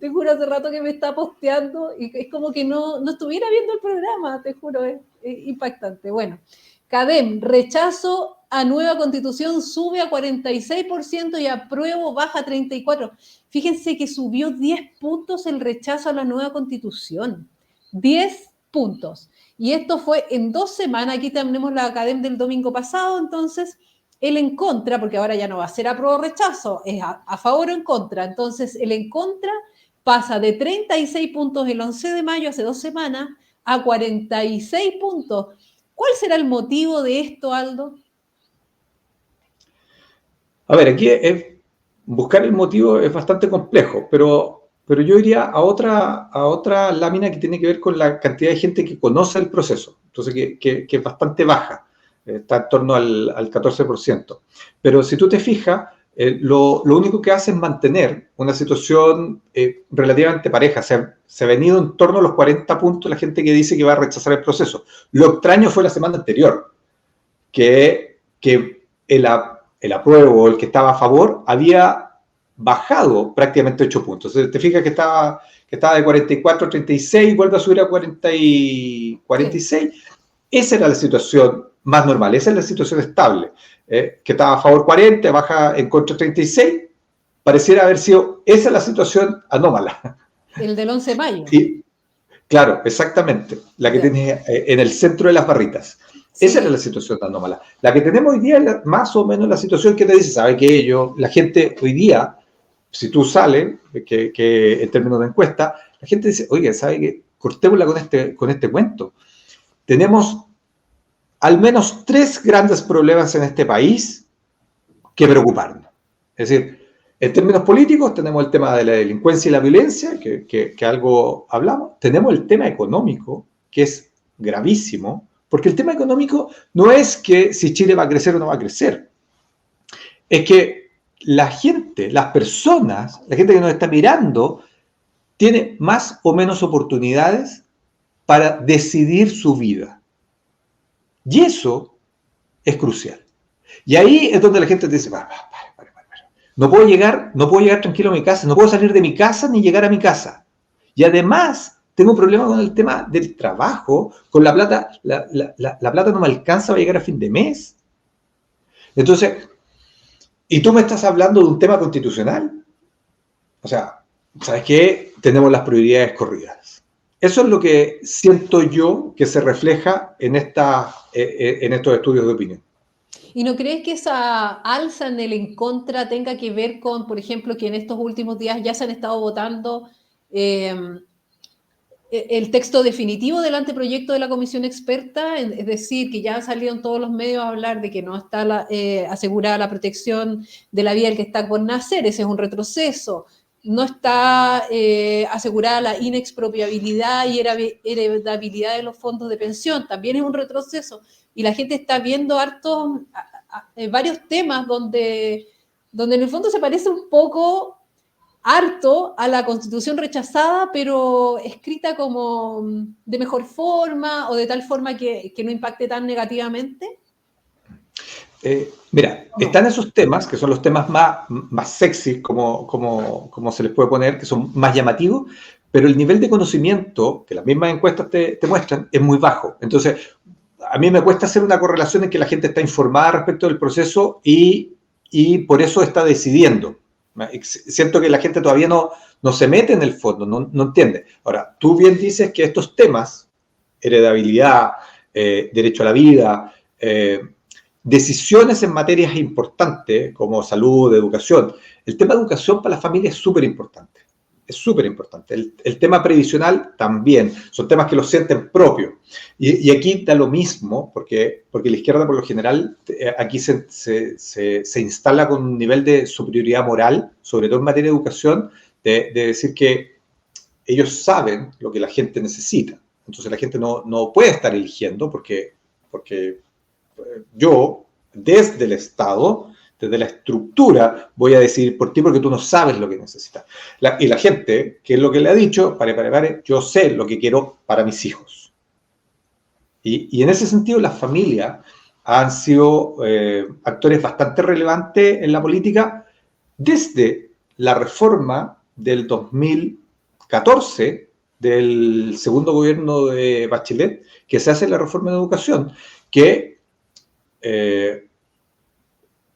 S1: Te juro, hace rato que me está posteando y es como que no estuviera viendo el programa, te juro, es impactante. Bueno, CADEM, rechazo a nueva constitución sube a 46% y apruebo baja a 34%. Fíjense que subió 10 puntos el rechazo a la nueva constitución. 10 puntos. Y esto fue en 2 semanas. Aquí tenemos la CADEM del domingo pasado, entonces el en contra, porque ahora ya no va a ser apruebo o rechazo, es a favor o en contra. Entonces el en contra pasa de 36 puntos el 11 de mayo, hace 2 semanas, a 46 puntos. ¿Cuál será el motivo de esto, Aldo?
S2: A ver, aquí buscar el motivo es bastante complejo, pero yo iría a otra lámina que tiene que ver con la cantidad de gente que conoce el proceso, entonces que es bastante baja, está en torno al 14%. Pero si tú te fijas, lo único que hace es mantener una situación relativamente pareja. Se ha venido en torno a los 40 puntos la gente que dice que va a rechazar el proceso. Lo extraño fue la semana anterior, que el apruebo, el que estaba a favor, había bajado prácticamente 8 puntos. Te fijas que estaba de 44 a 36, vuelve a subir a 46. Sí. Esa era la situación más normal, esa es la situación estable, que estaba a favor 40, baja en contra 36, pareciera haber sido, esa es la situación anómala.
S1: El del 11 de mayo.
S2: Y, claro, exactamente, la que tiene en el centro de las barritas. Sí. Esa era la situación anómala. La que tenemos hoy día es más o menos la situación que te dice, ¿sabe qué? La gente hoy día, si tú sales, que en términos de encuesta, la gente dice, oye, ¿sabe qué? Cortémosla con este cuento. Tenemos al menos 3 grandes problemas en este país que preocuparnos. Es decir, en términos políticos tenemos el tema de la delincuencia y la violencia, que algo hablamos. Tenemos el tema económico, que es gravísimo, porque el tema económico no es que si Chile va a crecer o no va a crecer. Es que la gente, las personas, la gente que nos está mirando, tiene más o menos oportunidades para decidir su vida. Y eso es crucial. Y ahí es donde la gente te dice, para. No puedo llegar tranquilo a mi casa, no puedo salir de mi casa ni llegar a mi casa. Y además tengo un problema con el tema del trabajo, con la plata, la plata no me alcanza para llegar a fin de mes. Entonces, ¿y tú me estás hablando de un tema constitucional? O sea, ¿sabes qué? Tenemos las prioridades corridas. Eso es lo que siento yo que se refleja en estos estudios de opinión.
S1: ¿Y no crees que esa alza en el en contra tenga que ver con, por ejemplo, que en estos últimos días ya se han estado votando el texto definitivo del anteproyecto de la comisión experta, es decir, que ya salieron todos los medios a hablar de que no está asegurada la protección de la vida del que está por nacer, ese es un retroceso. No está asegurada la inexpropiabilidad y heredabilidad de los fondos de pensión, también es un retroceso. Y la gente está viendo varios temas donde en el fondo se parece un poco harto a la Constitución rechazada, pero escrita como de mejor forma o de tal forma que no impacte tan negativamente.
S2: Mira, están esos temas, que son los temas más sexy, como se les puede poner, que son más llamativos, pero el nivel de conocimiento que las mismas encuestas te muestran es muy bajo. Entonces, a mí me cuesta hacer una correlación en que la gente está informada respecto del proceso y por eso está decidiendo. Siento que la gente todavía no se mete en el fondo, no entiende. Ahora, tú bien dices que estos temas, heredabilidad, derecho a la vida, decisiones en materias importantes como salud, educación. El tema de educación para la familia es súper importante. Es súper importante. El tema previsional también. Son temas que los sienten propios. Y aquí da lo mismo, porque la izquierda por lo general aquí se instala con un nivel de superioridad moral, sobre todo en materia de educación, de decir que ellos saben lo que la gente necesita. Entonces la gente no puede estar eligiendo porque yo, desde el Estado, desde la estructura, voy a decidir por ti porque tú no sabes lo que necesitas. Y la gente, que es lo que le ha dicho, pare, yo sé lo que quiero para mis hijos. Y en ese sentido, las familias han sido actores bastante relevantes en la política desde la reforma del 2014, del segundo gobierno de Bachelet, que se hace la reforma de educación, que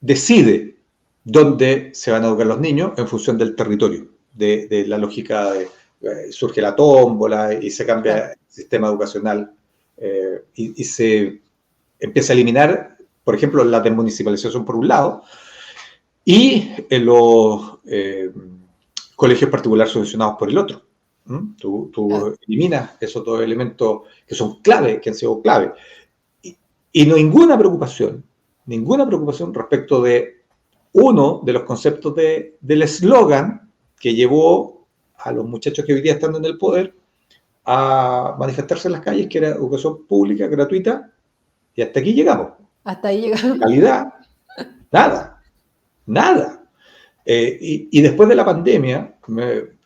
S2: decide dónde se van a educar los niños en función del territorio, de la lógica de surge la tómbola y se cambia el sistema educacional y se empieza a eliminar, por ejemplo, la desmunicipalización por un lado y los colegios particulares subvencionados por el otro. Tú eliminas esos dos elementos que son clave, que han sido clave. Y no ninguna preocupación respecto de uno de los conceptos del eslogan que llevó a los muchachos que hoy día están en el poder a manifestarse en las calles, que era educación pública, gratuita, y hasta aquí llegamos.
S1: Hasta ahí llegamos.
S2: Calidad, nada. Y después de la pandemia,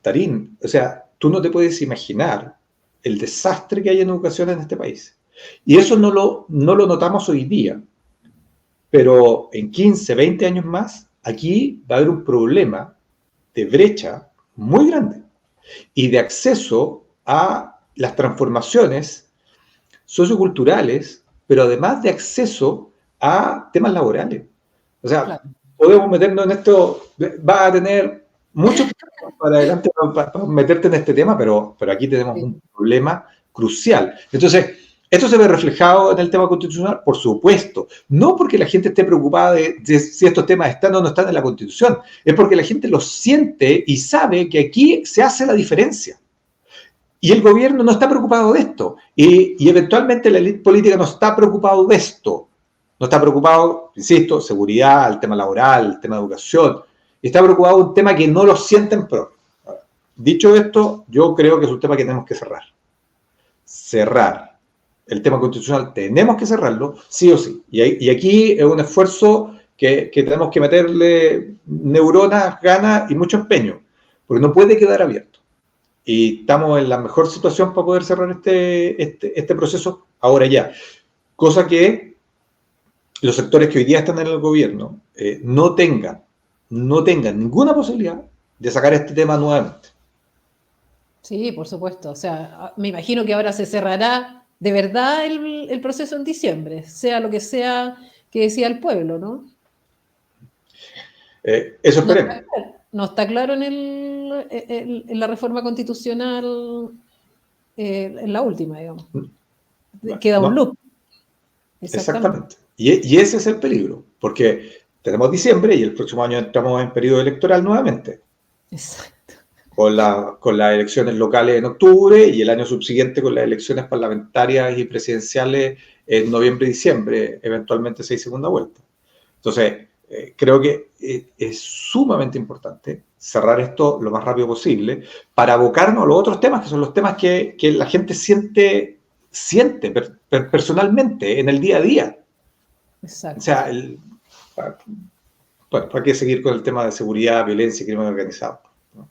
S2: Tarín, o sea, tú no te puedes imaginar el desastre que hay en educación en este país. Y eso no lo notamos hoy día, pero en 15, 20 años más, aquí va a haber un problema de brecha muy grande y de acceso a las transformaciones socioculturales, pero además de acceso a temas laborales. O sea, podemos meternos en esto, va a tener mucho tiempo para adelante para meterte en este tema, pero aquí tenemos un problema crucial. Entonces, ¿esto se ve reflejado en el tema constitucional? Por supuesto. No porque la gente esté preocupada de si estos temas están o no están en la Constitución. Es porque la gente los siente y sabe que aquí se hace la diferencia. Y el gobierno no está preocupado de esto. Y eventualmente la élite política no está preocupado de esto. No está preocupado, insisto, seguridad, el tema laboral, el tema de educación. Está preocupado de un tema que no lo sienten propio. Dicho esto, yo creo que es un tema que tenemos que cerrar. El tema constitucional tenemos que cerrarlo, sí o sí. Y aquí es un esfuerzo que tenemos que meterle neuronas, ganas y mucho empeño, porque no puede quedar abierto. Y estamos en la mejor situación para poder cerrar este proceso ahora ya. Cosa que los sectores que hoy día están en el gobierno no tengan ninguna posibilidad de sacar este tema nuevamente.
S1: Sí, por supuesto. O sea, me imagino que ahora se cerrará de verdad el proceso en diciembre, sea lo que sea que decía el pueblo, ¿no?
S2: Eso esperemos.
S1: No está claro en la reforma constitucional, en la última, digamos. Queda un loop.
S2: Exactamente. Y ese es el peligro, porque tenemos diciembre y el próximo año entramos en periodo electoral nuevamente.
S1: Exacto.
S2: con las elecciones locales en octubre y el año subsiguiente con las elecciones parlamentarias y presidenciales en noviembre y diciembre, eventualmente 6 segunda vuelta. Entonces, creo que es sumamente importante cerrar esto lo más rápido posible para abocarnos a los otros temas, que son los temas que la gente siente personalmente en el día a día.
S1: Exacto.
S2: O sea, hay que seguir con el tema de seguridad, violencia y crimen organizado.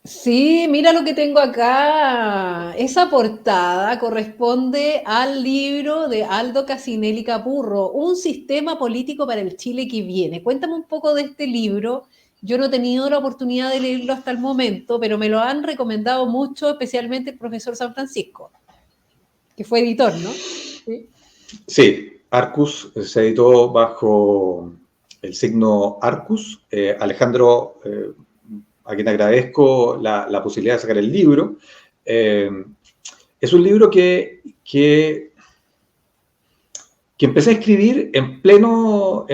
S1: Sí, mira lo que tengo acá. Esa portada corresponde al libro de Aldo Casinelli Capurro, Un sistema político para el Chile que viene. Cuéntame un poco de este libro. Yo no he tenido la oportunidad de leerlo hasta el momento, pero me lo han recomendado mucho, especialmente el profesor San Francisco, que fue editor, ¿no?
S2: Sí, Arcus se editó bajo el signo Arcus. Alejandro, a quien agradezco la posibilidad de sacar el libro. Es un libro que empecé a escribir en pleno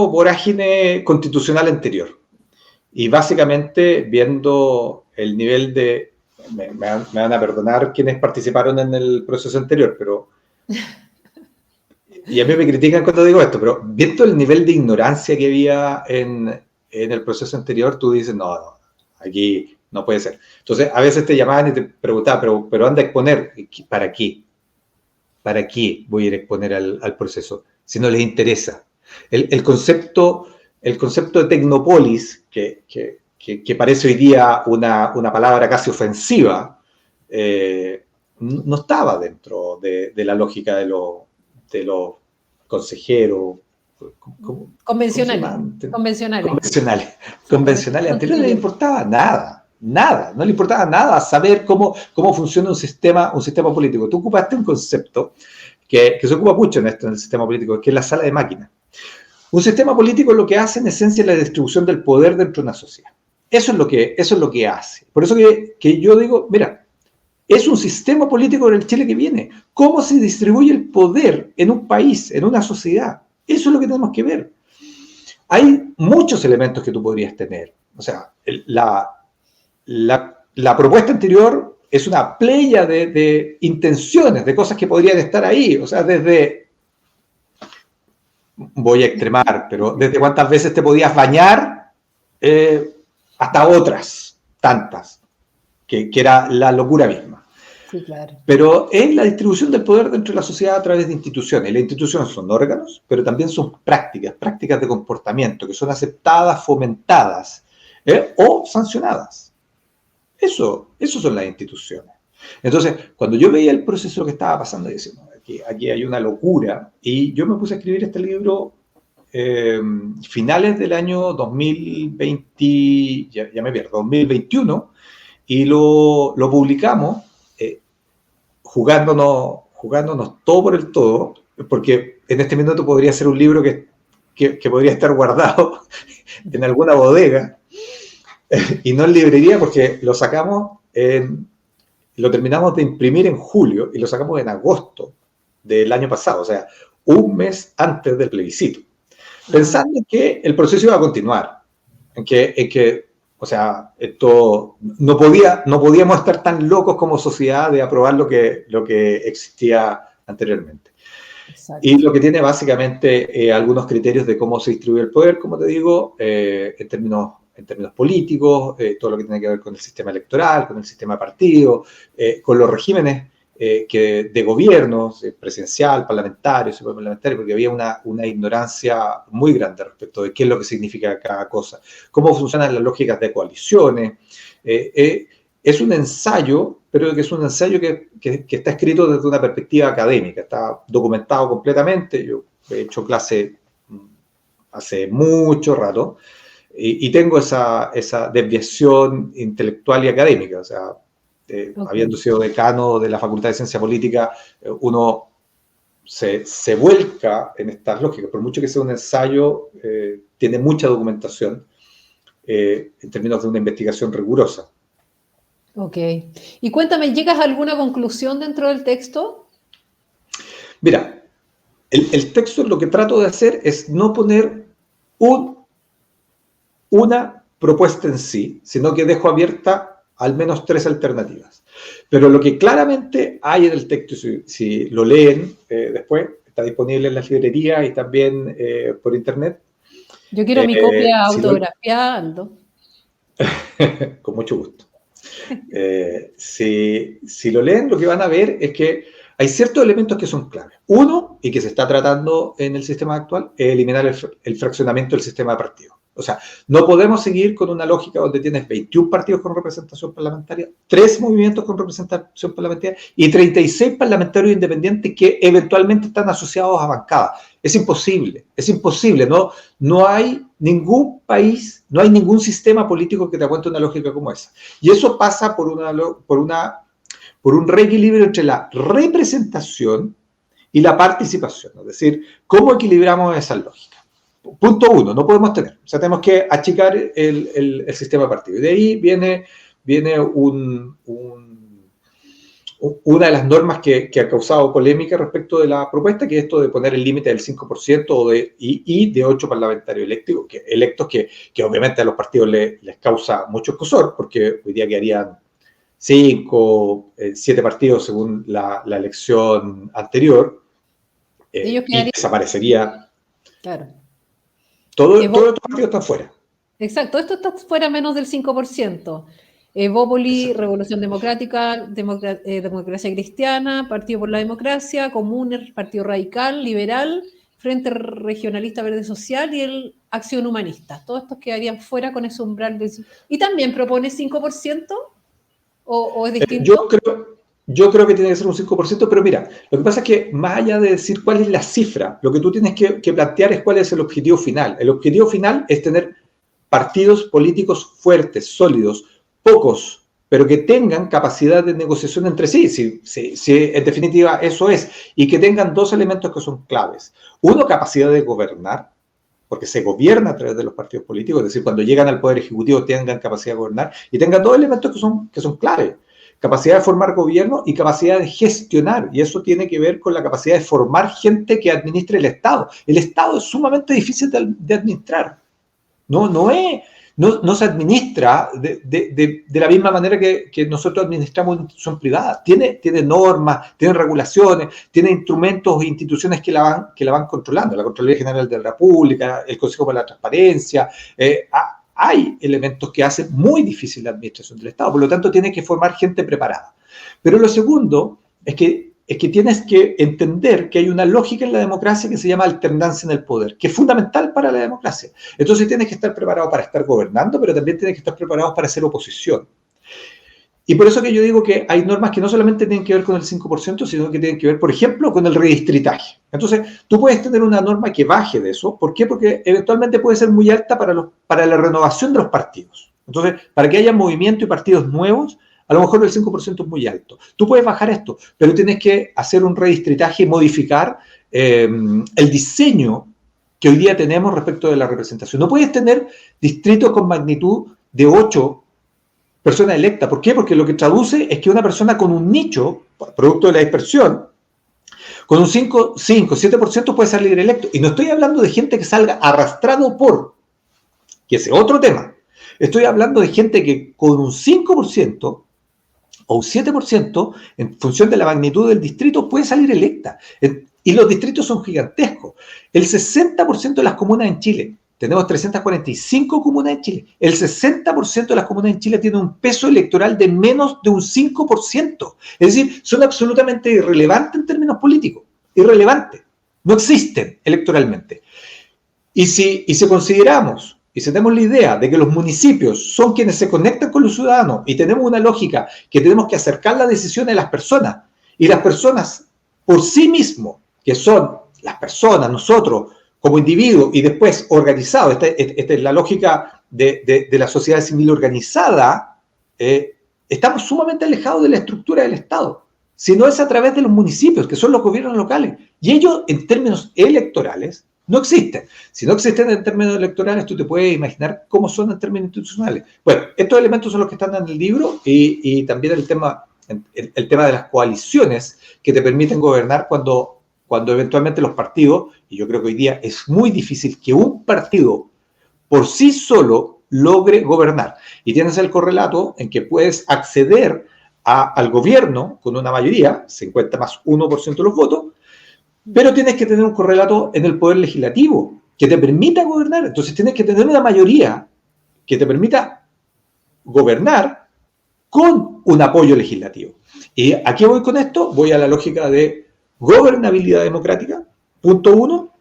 S2: vorágine constitucional anterior. Y básicamente viendo el nivel de... Me van a perdonar quienes participaron en el proceso anterior, pero... Y a mí me critican cuando digo esto, pero viendo el nivel de ignorancia que había en el proceso anterior, tú dices, no, aquí no puede ser. Entonces, a veces te llamaban y te preguntaban, pero anda a exponer, ¿para qué? ¿Para qué voy a ir a exponer al proceso? Si no les interesa. El concepto de tecnópolis, que parece hoy día una palabra casi ofensiva, no estaba dentro de la lógica de los consejeros
S1: convencionales.
S2: Antes no le importaba nada, no le importaba nada saber cómo funciona un sistema político. Tú ocupaste un concepto que se ocupa mucho en el sistema político, que es la sala de máquinas. Un sistema político lo que hace en esencia es la distribución del poder dentro de una sociedad. Eso es lo que hace. Por eso que yo digo, mira, es un sistema político en el Chile que viene. ¿Cómo se distribuye el poder en un país, en una sociedad? Eso es lo que tenemos que ver. Hay muchos elementos que tú podrías tener. O sea, la propuesta anterior es una playa de intenciones, de cosas que podrían estar ahí. O sea, voy a extremar, pero desde cuántas veces te podías bañar hasta otras tantas, que era la locura misma.
S1: Sí, claro.
S2: Pero es la distribución del poder dentro de la sociedad a través de instituciones. Las instituciones son órganos, pero también son prácticas de comportamiento que son aceptadas, fomentadas o sancionadas. Eso son las instituciones. Entonces, cuando yo veía el proceso que estaba pasando, decía, aquí hay una locura, y yo me puse a escribir este libro finales del año 2020, ya me pierdo, 2021, y lo publicamos jugándonos todo por el todo, porque en este minuto podría ser un libro que podría estar guardado en alguna bodega y no en librería, porque lo terminamos de imprimir en julio y lo sacamos en agosto del año pasado, o sea, un mes antes del plebiscito, pensando en que el proceso iba a continuar, en que o sea, esto no podíamos estar tan locos como sociedad de aprobar lo que existía anteriormente. Exacto. Y lo que tiene básicamente algunos criterios de cómo se distribuye el poder, como te digo, en términos políticos, todo lo que tiene que ver con el sistema electoral, con el sistema de partidos, con los regímenes de gobierno, presidencial, parlamentario, superparlamentario, porque había una ignorancia muy grande respecto de qué es lo que significa cada cosa, cómo funcionan las lógicas de coaliciones. Es un ensayo, pero que es un ensayo que está escrito desde una perspectiva académica, está documentado completamente. Yo he hecho clase hace mucho rato y tengo esa desviación intelectual y académica, o sea, okay. Habiendo sido decano de la Facultad de Ciencia Política, uno se vuelca en estas lógicas. Por mucho que sea un ensayo, tiene mucha documentación en términos de una investigación rigurosa.
S1: Ok. Y cuéntame, ¿llegas a alguna conclusión dentro del texto?
S2: Mira, el texto lo que trato de hacer es no poner una propuesta en sí, sino que dejo abierta al menos 3 alternativas. Pero lo que claramente hay en el texto, si lo leen después, está disponible en las librerías y también por internet.
S1: Yo quiero mi copia autografiada, Aldo.
S2: Con mucho gusto. Si lo leen, lo que van a ver es que hay ciertos elementos que son claves. Uno, y que se está tratando en el sistema actual, es eliminar el fraccionamiento del sistema de partidos. O sea, no podemos seguir con una lógica donde tienes 21 partidos con representación parlamentaria, 3 movimientos con representación parlamentaria y 36 parlamentarios independientes que eventualmente están asociados a bancadas. Es imposible. No hay ningún país, no hay ningún sistema político que te aguante una lógica como esa. Y eso pasa por un reequilibrio entre la representación y la participación. Es decir, ¿cómo equilibramos esa lógica? Punto 1, no podemos tener. O sea, tenemos que achicar el sistema de partidos. Y de ahí viene una de las normas que ha causado polémica respecto de la propuesta, que es esto de poner el límite del 5% y de 8 parlamentarios electos, que obviamente a los partidos les causa mucho escozor, porque hoy día quedarían 5, 7 partidos según la elección anterior, y desaparecería.
S1: Claro.
S2: Todos los partidos están fuera.
S1: Exacto, esto está fuera menos del 5%. Evópoli, Revolución Democrática, Democracia Cristiana, Partido por la Democracia, Comunes, Partido Radical, Liberal, Frente Regionalista Verde Social y el Acción Humanista. Todos estos quedarían fuera con ese umbral del... ¿Y también propone 5%? ¿O es distinto?
S2: Yo creo que tiene que ser un 5%, pero mira, lo que pasa es que más allá de decir cuál es la cifra, lo que tú tienes que plantear es cuál es el objetivo final. El objetivo final es tener partidos políticos fuertes, sólidos, pocos, pero que tengan capacidad de negociación entre sí, si en definitiva eso es, y que tengan 2 elementos que son claves. Uno, capacidad de gobernar, porque se gobierna a través de los partidos políticos, es decir, cuando llegan al poder ejecutivo tengan capacidad de gobernar, y tengan 2 elementos que son claves. Capacidad de formar gobierno y capacidad de gestionar, y eso tiene que ver con la capacidad de formar gente que administre el Estado. El Estado es sumamente difícil de administrar. No se administra de la misma manera que nosotros administramos una institución privada. Tiene normas, tiene regulaciones, tiene instrumentos e instituciones que la van controlando. La Contraloría General de la República, el Consejo para la Transparencia. Hay elementos que hacen muy difícil la administración del Estado. Por lo tanto, tiene que formar gente preparada. Pero lo segundo es que tienes que entender que hay una lógica en la democracia que se llama alternancia en el poder, que es fundamental para la democracia. Entonces tienes que estar preparado para estar gobernando, pero también tienes que estar preparado para hacer oposición. Y por eso que yo digo que hay normas que no solamente tienen que ver con el 5%, sino que tienen que ver, por ejemplo, con el redistritaje. Entonces, tú puedes tener una norma que baje de eso. ¿Por qué? Porque eventualmente puede ser muy alta para la renovación de los partidos. Entonces, para que haya movimiento y partidos nuevos, a lo mejor el 5% es muy alto. Tú puedes bajar esto, pero tienes que hacer un redistritaje y modificar el diseño que hoy día tenemos respecto de la representación. No puedes tener distritos con magnitud de 8 personas electas. ¿Por qué? Porque lo que traduce es que una persona con un nicho, producto de la dispersión, con un 5, 7% puede salir electo. Y no estoy hablando de gente que salga arrastrado que ese es otro tema. Estoy hablando de gente que con un 5% o un 7%, en función de la magnitud del distrito, puede salir electa. Y los distritos son gigantescos. El 60% de las comunas en Chile, tenemos 345 comunas en Chile, el 60% de las comunas en Chile tienen un peso electoral de menos de un 5%. Es decir, son absolutamente irrelevantes en términos políticos. Irrelevantes. No existen electoralmente. Y si consideramos y si tenemos la idea de que los municipios son quienes se conectan con los ciudadanos y tenemos una lógica que tenemos que acercar la decisión a las personas, y las personas por sí mismos, que son las personas, nosotros como individuos y después organizados, esta es la lógica de la sociedad civil organizada, estamos sumamente alejados de la estructura del Estado. Si no es a través de los municipios, que son los gobiernos locales, y ellos en términos electorales no existen. Si no existen en términos electorales, tú te puedes imaginar cómo son en términos institucionales. Bueno, estos elementos son los que están en el libro y también el tema de las coaliciones que te permiten gobernar cuando eventualmente los partidos, y yo creo que hoy día es muy difícil que un partido por sí solo logre gobernar. Y tienes el correlato en que puedes acceder al gobierno con una mayoría, 50 más 1% de los votos, pero tienes que tener un correlato en el poder legislativo que te permita gobernar. Entonces tienes que tener una mayoría que te permita gobernar con un apoyo legislativo. Y aquí voy con esto, voy a la lógica de gobernabilidad democrática. Punto 1,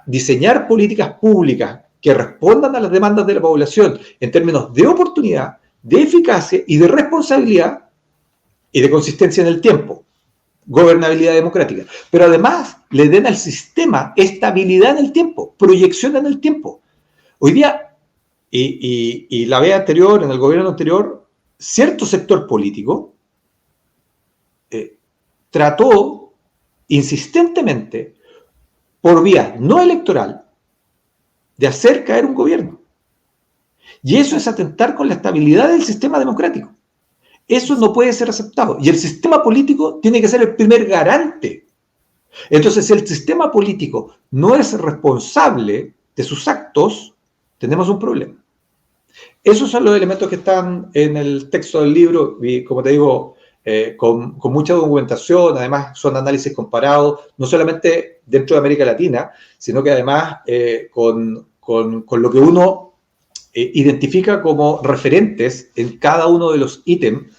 S2: diseñar políticas públicas que respondan a las demandas de la población en términos de oportunidad, de eficacia y de responsabilidad y de consistencia en el tiempo. Gobernabilidad democrática. Pero además le den al sistema estabilidad en el tiempo, proyección en el tiempo. Hoy día, y la vez anterior, en el gobierno anterior, cierto sector político trató insistentemente, por vía no electoral, de hacer caer un gobierno. Y eso es atentar con la estabilidad del sistema democrático. Eso no puede ser aceptado. Y el sistema político tiene que ser el primer garante. Entonces, si el sistema político no es responsable de sus actos, tenemos un problema. Esos son los elementos que están en el texto del libro y, como te digo, con mucha documentación. Además, son análisis comparados, no solamente dentro de América Latina, sino que además con lo que uno identifica como referentes en cada uno de los ítems.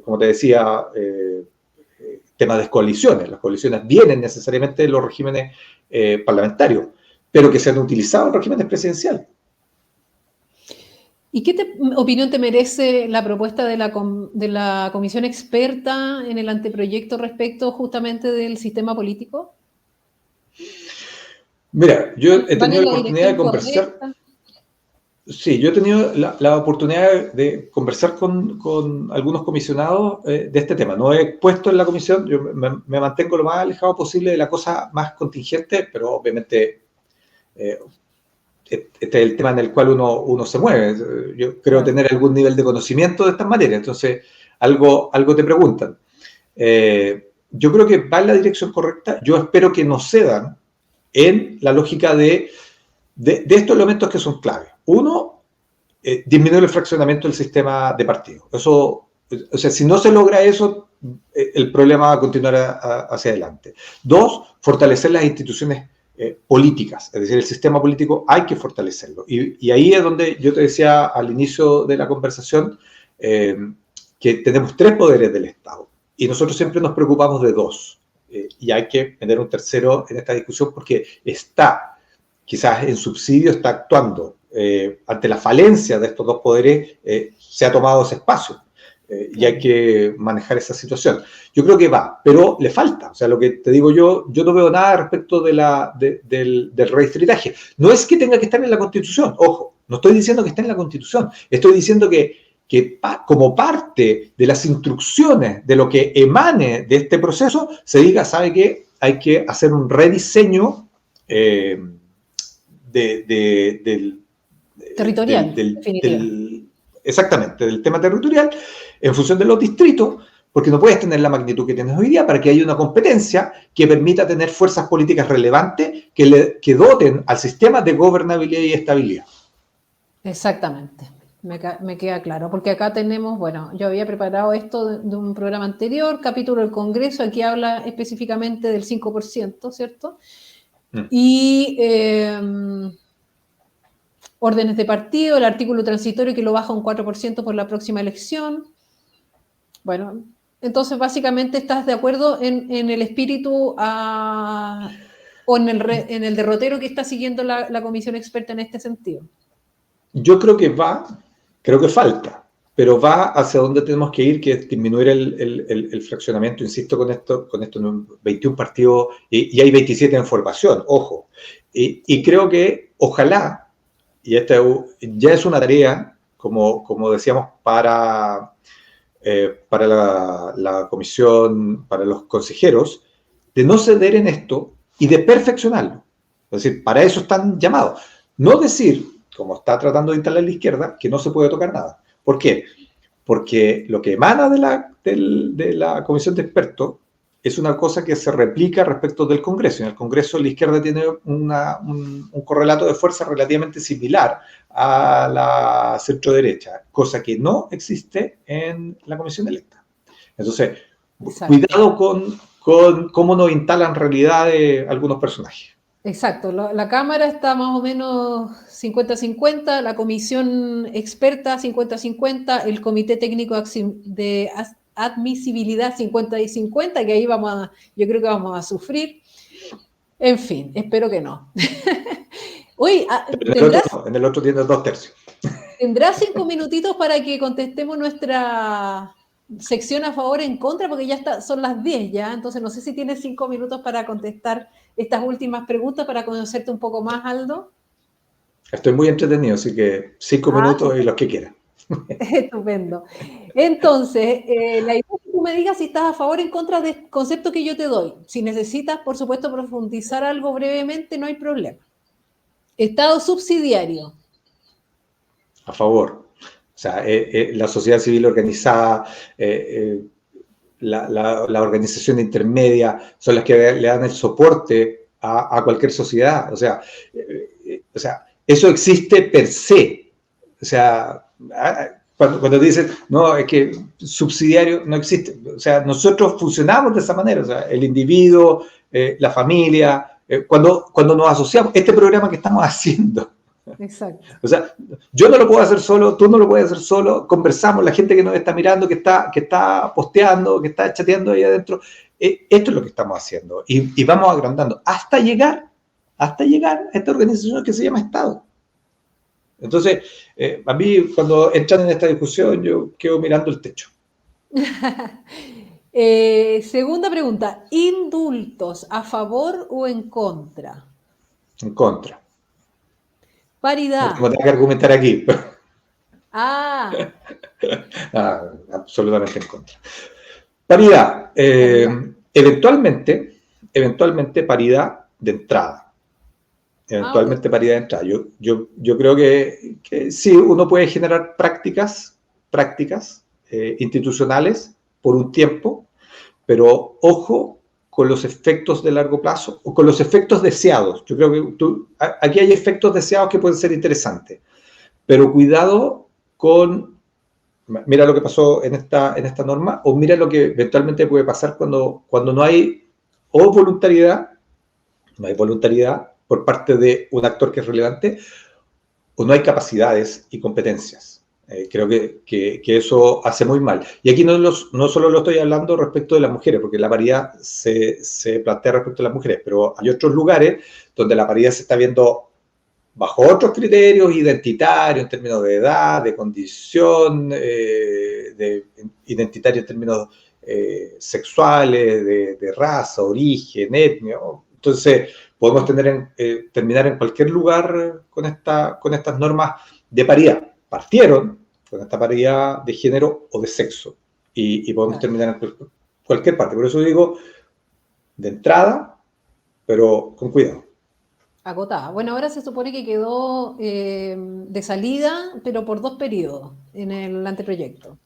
S2: Como te decía, temas de coaliciones. Las coaliciones vienen necesariamente de los regímenes parlamentarios, pero que se han utilizado en regímenes presidenciales.
S1: ¿Y qué opinión te merece la propuesta de la comisión experta en el anteproyecto respecto justamente del sistema político?
S2: Mira, yo he tenido la oportunidad de conversar. Correcta. Sí, yo he tenido la oportunidad de conversar con algunos comisionados de este tema. No he puesto en la comisión, yo me mantengo lo más alejado posible de la cosa más contingente, pero obviamente este es el tema en el cual uno se mueve. Yo creo tener algún nivel de conocimiento de estas materias, entonces algo te preguntan. Yo creo que va en la dirección correcta. Yo espero que nos cedan en la lógica de estos elementos que son clave. Uno, disminuir el fraccionamiento del sistema de partidos. Eso, o sea, si no se logra eso, el problema va a continuar hacia adelante. Dos, fortalecer las instituciones políticas, es decir, el sistema político hay que fortalecerlo. Y ahí es donde yo te decía al inicio de la conversación que tenemos 3 poderes del Estado y nosotros siempre nos preocupamos de 2. Y hay que meter un tercero en esta discusión porque quizás en subsidio, está actuando. Ante la falencia de estos 2 poderes, se ha tomado ese espacio y hay que manejar esa situación. Yo creo que va, pero le falta. O sea, lo que te digo yo no veo nada respecto del redistritaje. No es que tenga que estar en la Constitución, ojo, no estoy diciendo que esté en la Constitución, estoy diciendo que como parte de las instrucciones de lo que emane de este proceso, se diga, ¿sabe qué? Hay que hacer un rediseño
S1: territorial,
S2: exactamente, del tema territorial en función de los distritos, porque no puedes tener la magnitud que tienes hoy día para que haya una competencia que permita tener fuerzas políticas relevantes que doten al sistema de gobernabilidad y estabilidad.
S1: Exactamente, me queda claro, porque acá tenemos, bueno, yo había preparado esto de un programa anterior, capítulo del Congreso, aquí habla específicamente del 5%, ¿cierto? Y órdenes de partido, el artículo transitorio que lo baja un 4% por la próxima elección. Bueno, entonces básicamente estás de acuerdo en el espíritu o en el derrotero que está siguiendo la comisión experta en este sentido.
S2: Yo creo que creo que falta, pero va hacia donde tenemos que ir, que es disminuir el fraccionamiento, insisto, con esto 21 partidos y hay 27 en formación, ojo. Y creo que ojalá, y esta ya es una tarea, como decíamos, para la comisión, para los consejeros, de no ceder en esto y de perfeccionarlo. Es decir, para eso están llamados. No decir, como está tratando de instalar la izquierda, que no se puede tocar nada. ¿Por qué? Porque lo que emana de la comisión de expertos es una cosa que se replica respecto del Congreso. En el Congreso la izquierda tiene un correlato de fuerza relativamente similar a la centro-derecha, cosa que no existe en la comisión electa. Entonces, exacto, cuidado con cómo nos instalan realidades algunos personajes.
S1: Exacto, la Cámara está más o menos 50-50, la comisión experta 50-50, el Comité Técnico de Admisibilidad 50-50, que ahí yo creo que vamos a sufrir. En fin, espero que no. Uy,
S2: en el otro tiene 2/3.
S1: ¿Tendrás 5 minutitos para que contestemos nuestra sección a favor o en contra? Porque ya son las 10 ya, entonces no sé si tienes 5 minutos para contestar estas últimas preguntas para conocerte un poco más, Aldo.
S2: Estoy muy entretenido, así que 5 minutos y los que quieran.
S1: Estupendo. Entonces, la idea es que tú me digas si estás a favor o en contra del concepto que yo te doy. Si necesitas, por supuesto, profundizar algo brevemente, no hay problema. Estado subsidiario.
S2: A favor. O sea, la sociedad civil organizada, la organización intermedia, son las que le dan el soporte a cualquier sociedad. O sea, eso existe per se. O sea, cuando dicen, no, es que subsidiario no existe. O sea, nosotros funcionamos de esa manera. O sea, el individuo, la familia, cuando nos asociamos, este programa que estamos haciendo.
S1: Exacto.
S2: O sea, yo no lo puedo hacer solo, tú no lo puedes hacer solo, conversamos, la gente que nos está mirando, que está posteando, que está chateando ahí adentro, esto es lo que estamos haciendo y vamos agrandando hasta llegar a esta organización que se llama Estado. Entonces, a mí cuando entran en esta discusión yo quedo mirando el techo.
S1: Segunda pregunta, ¿indultos a favor o en contra?
S2: En contra.
S1: Paridad.
S2: Como tengo que argumentar aquí. Absolutamente en contra. Paridad. Eventualmente paridad de entrada. Paridad de entrada. Yo creo que sí, uno puede generar prácticas institucionales por un tiempo, pero ojo con los efectos de largo plazo o con los efectos deseados. Yo creo que aquí hay efectos deseados que pueden ser interesantes, pero cuidado con, mira lo que pasó en esta norma, o mira lo que eventualmente puede pasar cuando no hay voluntariedad por parte de un actor que es relevante, o no hay capacidades y competencias. Creo que eso hace muy mal. Y aquí no solo lo estoy hablando respecto de las mujeres, porque la paridad se plantea respecto a las mujeres, pero hay otros lugares donde la paridad se está viendo bajo otros criterios identitarios, en términos de edad, de condición, identitario en términos sexuales, de raza, origen, etnia. Entonces, podemos terminar en cualquier lugar con estas normas de paridad. Partieron con esta paridad de género o de sexo y podemos terminar en cualquier parte. Por eso digo, de entrada, pero con cuidado.
S1: Agotada. Bueno, ahora se supone que quedó de salida, pero por 2 periodos en el anteproyecto.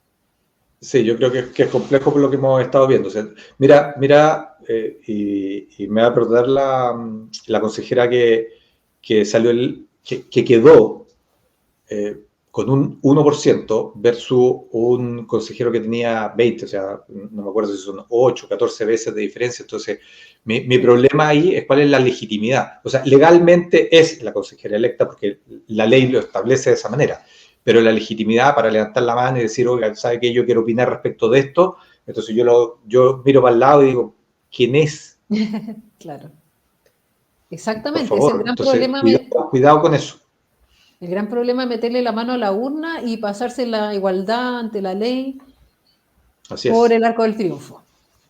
S2: Sí, yo creo que es complejo por lo que hemos estado viendo. O sea, mira, y me va a perdonar la consejera que salió, que quedó con un 1% versus un consejero que tenía 20, o sea, no me acuerdo si son 8, 14 veces de diferencia. Entonces, mi problema ahí es cuál es la legitimidad. O sea, legalmente es la consejera electa porque la ley lo establece de esa manera, pero la legitimidad para levantar la mano y decir, oiga, ¿sabe qué? Yo quiero opinar respecto de esto. Entonces yo miro para el lado y digo, ¿quién es?
S1: Claro. Exactamente,
S2: Por favor.
S1: Es el gran
S2: Entonces,
S1: problema.
S2: Cuidado con eso.
S1: El gran problema es meterle la mano a la urna y pasarse la igualdad ante la ley.
S2: Así es.
S1: Por el arco del triunfo.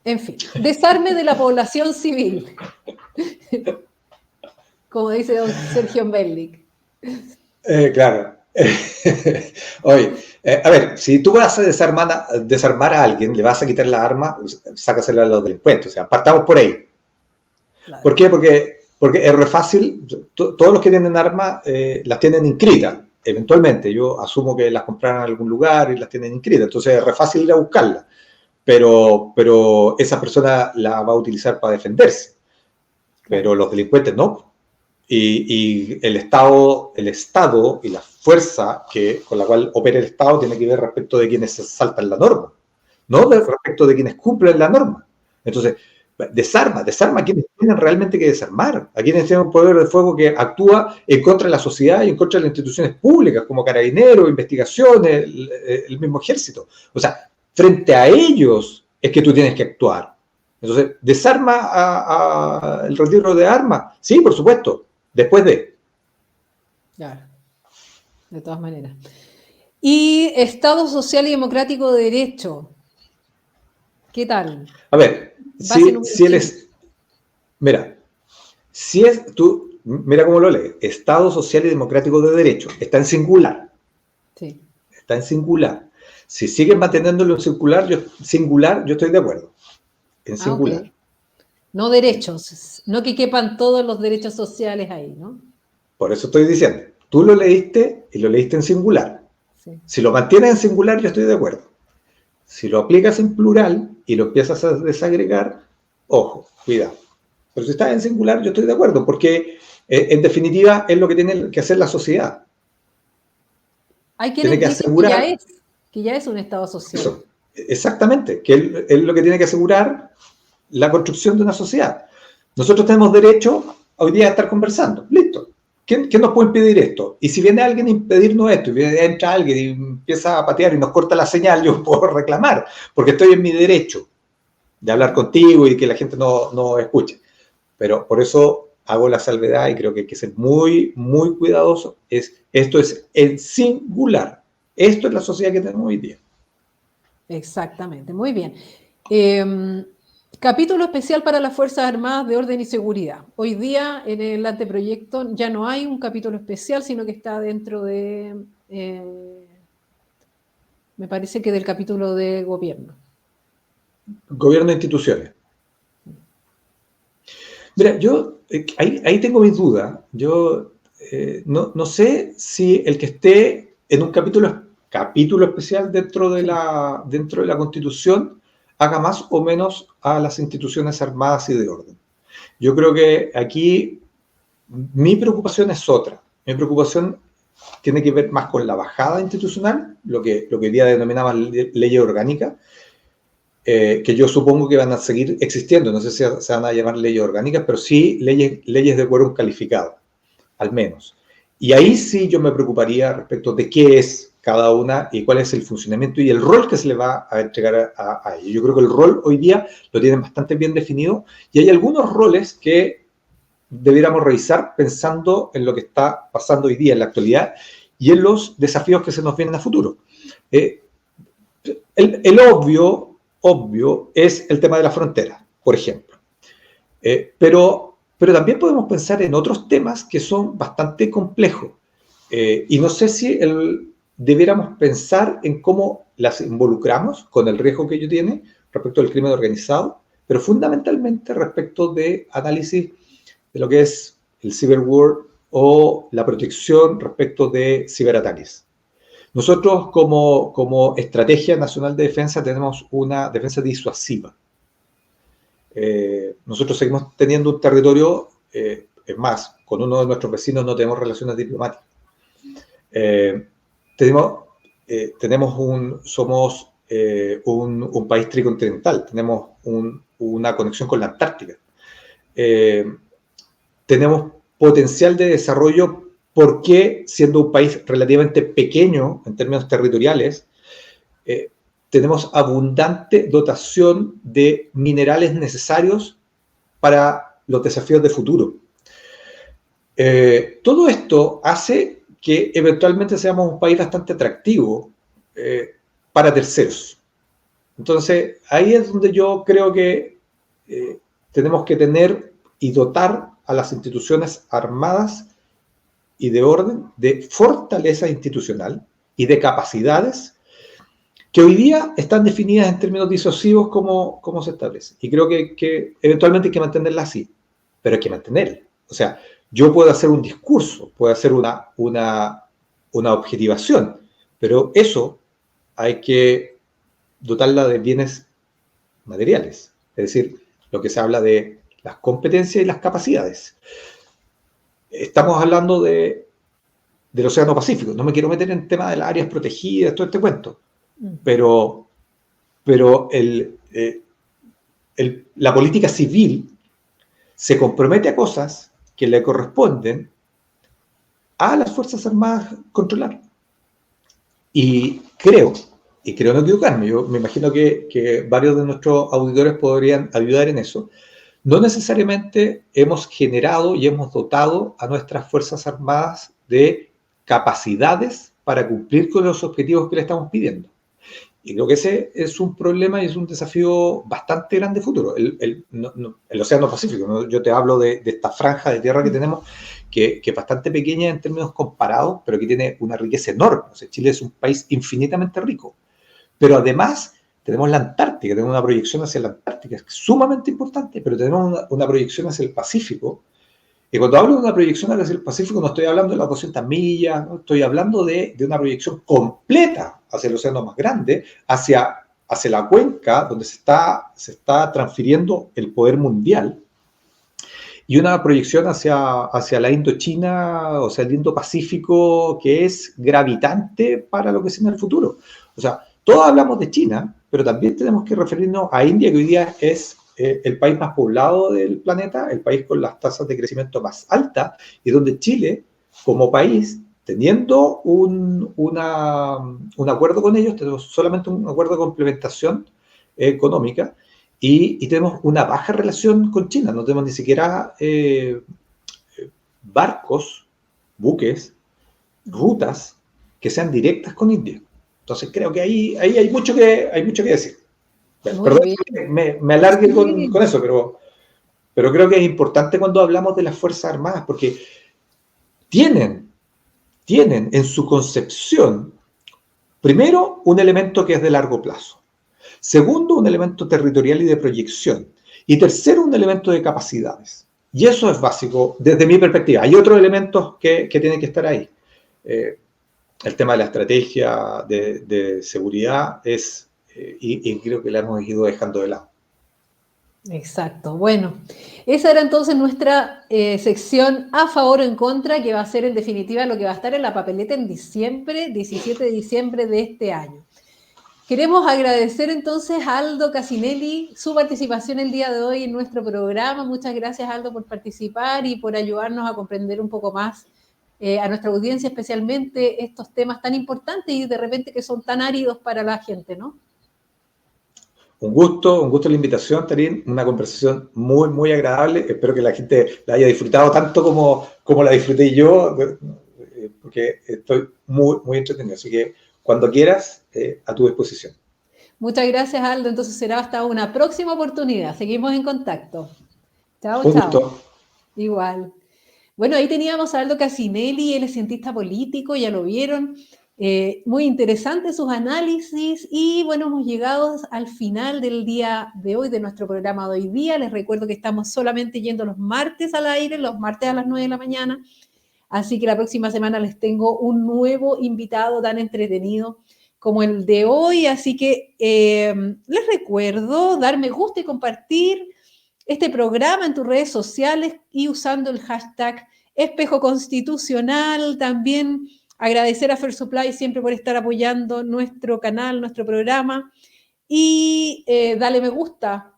S1: En fin, desarme de la población civil. Como dice don Sergio Bellic.
S2: Claro. Oye, a ver, si tú vas a desarmar a alguien, le vas a quitar la arma, sácasela a los delincuentes. O sea, partamos por ahí. Claro. ¿Por qué? Porque es re fácil, todos los que tienen armas las tienen inscritas, eventualmente. Yo asumo que las compraron en algún lugar y las tienen inscritas, entonces es re fácil ir a buscarlas. pero esa persona la va a utilizar para defenderse, pero los delincuentes no. Y el Estado y la fuerza con la cual opera el Estado tiene que ver respecto de quienes se saltan la norma, no respecto de quienes cumplen la norma. Entonces, desarma a quienes tienen realmente que desarmar, a quienes tienen un poder de fuego que actúa en contra de la sociedad y en contra de las instituciones públicas, como Carabineros, investigaciones, el mismo ejército. O sea, frente a ellos es que tú tienes que actuar. Entonces, ¿desarma el retiro de armas? Sí, por supuesto, después de.
S1: Claro, de todas maneras. Y Estado Social y Democrático de Derecho, ¿qué tal?
S2: A ver, mira cómo lo lees, Estado Social y Democrático de Derecho, está en singular.
S1: Sí.
S2: Está en singular. Si siguen manteniéndolo en singular, yo estoy de acuerdo. En singular.
S1: Okay. No derechos, no que quepan todos los derechos sociales ahí, ¿no?
S2: Por eso estoy diciendo, tú lo leíste y lo leíste en singular.
S1: Sí.
S2: Si lo mantienes en singular, yo estoy de acuerdo. Si lo aplicas en plural y lo empiezas a desagregar, ojo, cuidado. Pero si estás en singular, yo estoy de acuerdo, porque en definitiva es lo que tiene que hacer la sociedad.
S1: Hay quienes dicen que ya es un Estado social.
S2: Eso, exactamente, que es lo que tiene que asegurar la construcción de una sociedad. Nosotros tenemos derecho hoy día a estar conversando, listo. ¿Quién nos puede impedir esto? Y si viene alguien a impedirnos esto, y entra alguien y empieza a patear y nos corta la señal, yo puedo reclamar, porque estoy en mi derecho de hablar contigo y que la gente no escuche. Pero por eso hago la salvedad y creo que hay que ser muy, muy cuidadoso. Esto es en singular. Esto es la sociedad que tenemos hoy día.
S1: Exactamente, muy bien. Capítulo especial para las Fuerzas Armadas de Orden y Seguridad. Hoy día en el anteproyecto ya no hay un capítulo especial, sino que está dentro de, me parece que del capítulo de gobierno.
S2: Gobierno de instituciones. Mira, yo ahí tengo mis dudas. Yo no sé si el que esté en un capítulo especial dentro de la Constitución haga más o menos a las instituciones armadas y de orden. Yo creo que aquí mi preocupación es otra. Mi preocupación tiene que ver más con la bajada institucional, lo que hoy día denominaban leyes orgánicas, que yo supongo que van a seguir existiendo. No sé si se van a llamar leyes orgánicas, pero sí leyes de quórum calificado, al menos. Y ahí sí yo me preocuparía respecto de qué es cada una y cuál es el funcionamiento y el rol que se le va a entregar a ellos. Yo creo que el rol hoy día lo tienen bastante bien definido y hay algunos roles que debiéramos revisar pensando en lo que está pasando hoy día en la actualidad y en los desafíos que se nos vienen a futuro. El obvio es el tema de la frontera, por ejemplo. Pero también podemos pensar en otros temas que son bastante complejos. Y no sé si debiéramos pensar en cómo las involucramos con el riesgo que ello tiene respecto al crimen organizado, pero fundamentalmente respecto de análisis de lo que es el cyberwar o la protección respecto de ciberataques. Nosotros como Estrategia Nacional de Defensa tenemos una defensa disuasiva. Nosotros seguimos teniendo un territorio, es más, con uno de nuestros vecinos no tenemos relaciones diplomáticas. Somos un país tricontinental, tenemos una conexión con la Antártica. Tenemos potencial de desarrollo porque, siendo un país relativamente pequeño en términos territoriales, tenemos abundante dotación de minerales necesarios para los desafíos de futuro. Todo esto hace que eventualmente seamos un país bastante atractivo para terceros. Entonces, ahí es donde yo creo que tenemos que tener y dotar a las instituciones armadas y de orden de fortaleza institucional y de capacidades que hoy día están definidas en términos disuasivos como se establece. Y creo que eventualmente hay que mantenerla así, pero hay que mantenerla. O sea, yo puedo hacer un discurso, puedo hacer una objetivación, pero eso hay que dotarla de bienes materiales, es decir, lo que se habla de las competencias y las capacidades. Estamos hablando del Océano Pacífico. No me quiero meter en el tema de las áreas protegidas, todo este cuento, pero la política civil se compromete a cosas que le corresponden a las Fuerzas Armadas controlar. Y creo no equivocarme, yo me imagino que varios de nuestros auditores podrían ayudar en eso, no necesariamente hemos generado y hemos dotado a nuestras Fuerzas Armadas de capacidades para cumplir con los objetivos que le estamos pidiendo. Y creo que ese es un problema y es un desafío bastante grande futuro. El Océano Pacífico, ¿no? Yo te hablo de esta franja de tierra que tenemos, que es bastante pequeña en términos comparados, pero que tiene una riqueza enorme. O sea, Chile es un país infinitamente rico. Pero además tenemos la Antártica, tenemos una proyección hacia la Antártica, es sumamente importante, pero tenemos una proyección hacia el Pacífico. Y cuando hablo de una proyección hacia el Pacífico, no estoy hablando de las 200 millas, no estoy hablando de una proyección completa hacia el océano más grande, hacia la cuenca donde se está transfiriendo el poder mundial, y una proyección hacia la Indochina, o sea, el Indo-Pacífico, que es gravitante para lo que es en el futuro. O sea, todos hablamos de China, pero también tenemos que referirnos a India, que hoy día es el país más poblado del planeta, el país con las tasas de crecimiento más altas, y donde Chile, como país, teniendo un acuerdo con ellos, tenemos solamente un acuerdo de complementación económica, y tenemos una baja relación con China, no tenemos ni siquiera barcos, buques, rutas que sean directas con India. Entonces creo que ahí hay mucho que decir. Perdón que me alargue con eso, pero creo que es importante cuando hablamos de las Fuerzas Armadas, porque tienen en su concepción, primero, un elemento que es de largo plazo. Segundo, un elemento territorial y de proyección. Y tercero, un elemento de capacidades. Y eso es básico desde mi perspectiva. Hay otros elementos que tienen que estar ahí. El tema de la estrategia de seguridad es, y creo que la hemos ido dejando de lado.
S1: Exacto. Bueno, esa era entonces nuestra sección a favor o en contra, que va a ser en definitiva lo que va a estar en la papeleta en diciembre, 17 de diciembre de este año. Queremos agradecer entonces a Aldo Casinelli su participación el día de hoy en nuestro programa. Muchas gracias, Aldo, por participar y por ayudarnos a comprender un poco más a nuestra audiencia, especialmente estos temas tan importantes y de repente que son tan áridos para la gente, ¿no?
S2: Un gusto la invitación, Tarín, una conversación muy, muy agradable. Espero que la gente la haya disfrutado tanto como la disfruté yo, porque estoy muy, muy entretenido. Así que cuando quieras, a tu disposición.
S1: Muchas gracias, Aldo. Entonces será hasta una próxima oportunidad. Seguimos en contacto. Chao,
S2: Un
S1: chao.
S2: gusto.
S1: Igual. Bueno, ahí teníamos a Aldo Casinelli, él es cientista político, ya lo vieron. Muy interesantes sus análisis y bueno, hemos llegado al final del día de hoy, de nuestro programa de hoy día. Les recuerdo que estamos solamente yendo los martes al aire, los martes a las 9 de la mañana, así que la próxima semana les tengo un nuevo invitado tan entretenido como el de hoy, así que les recuerdo dar me gusta y compartir este programa en tus redes sociales y usando el hashtag Espejo Constitucional. También agradecer a Fair Supply siempre por estar apoyando nuestro canal, nuestro programa. Y dale me gusta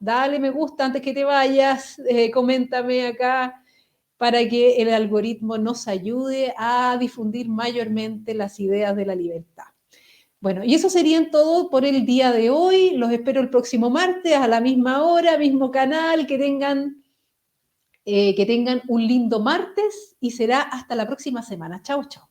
S1: antes que te vayas, coméntame acá para que el algoritmo nos ayude a difundir mayormente las ideas de la libertad. Bueno, y eso sería todo por el día de hoy. Los espero el próximo martes a la misma hora, mismo canal. Que tengan un lindo martes y será hasta la próxima semana. Chao, chao.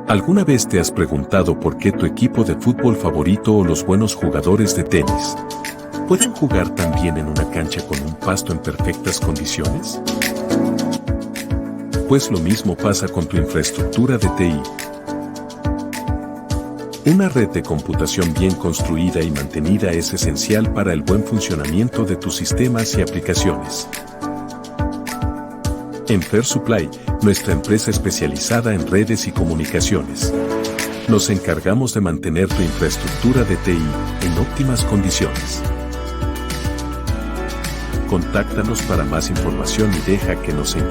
S10: ¿Alguna vez te has preguntado por qué tu equipo de fútbol favorito o los buenos jugadores de tenis pueden jugar también en una cancha con un pasto en perfectas condiciones? Pues lo mismo pasa con tu infraestructura de TI. Una red de computación bien construida y mantenida es esencial para el buen funcionamiento de tus sistemas y aplicaciones. En Fair Supply, nuestra empresa especializada en redes y comunicaciones, Nos encargamos de mantener tu infraestructura de TI en óptimas condiciones. Contáctanos para más información y deja que nos encarguemos.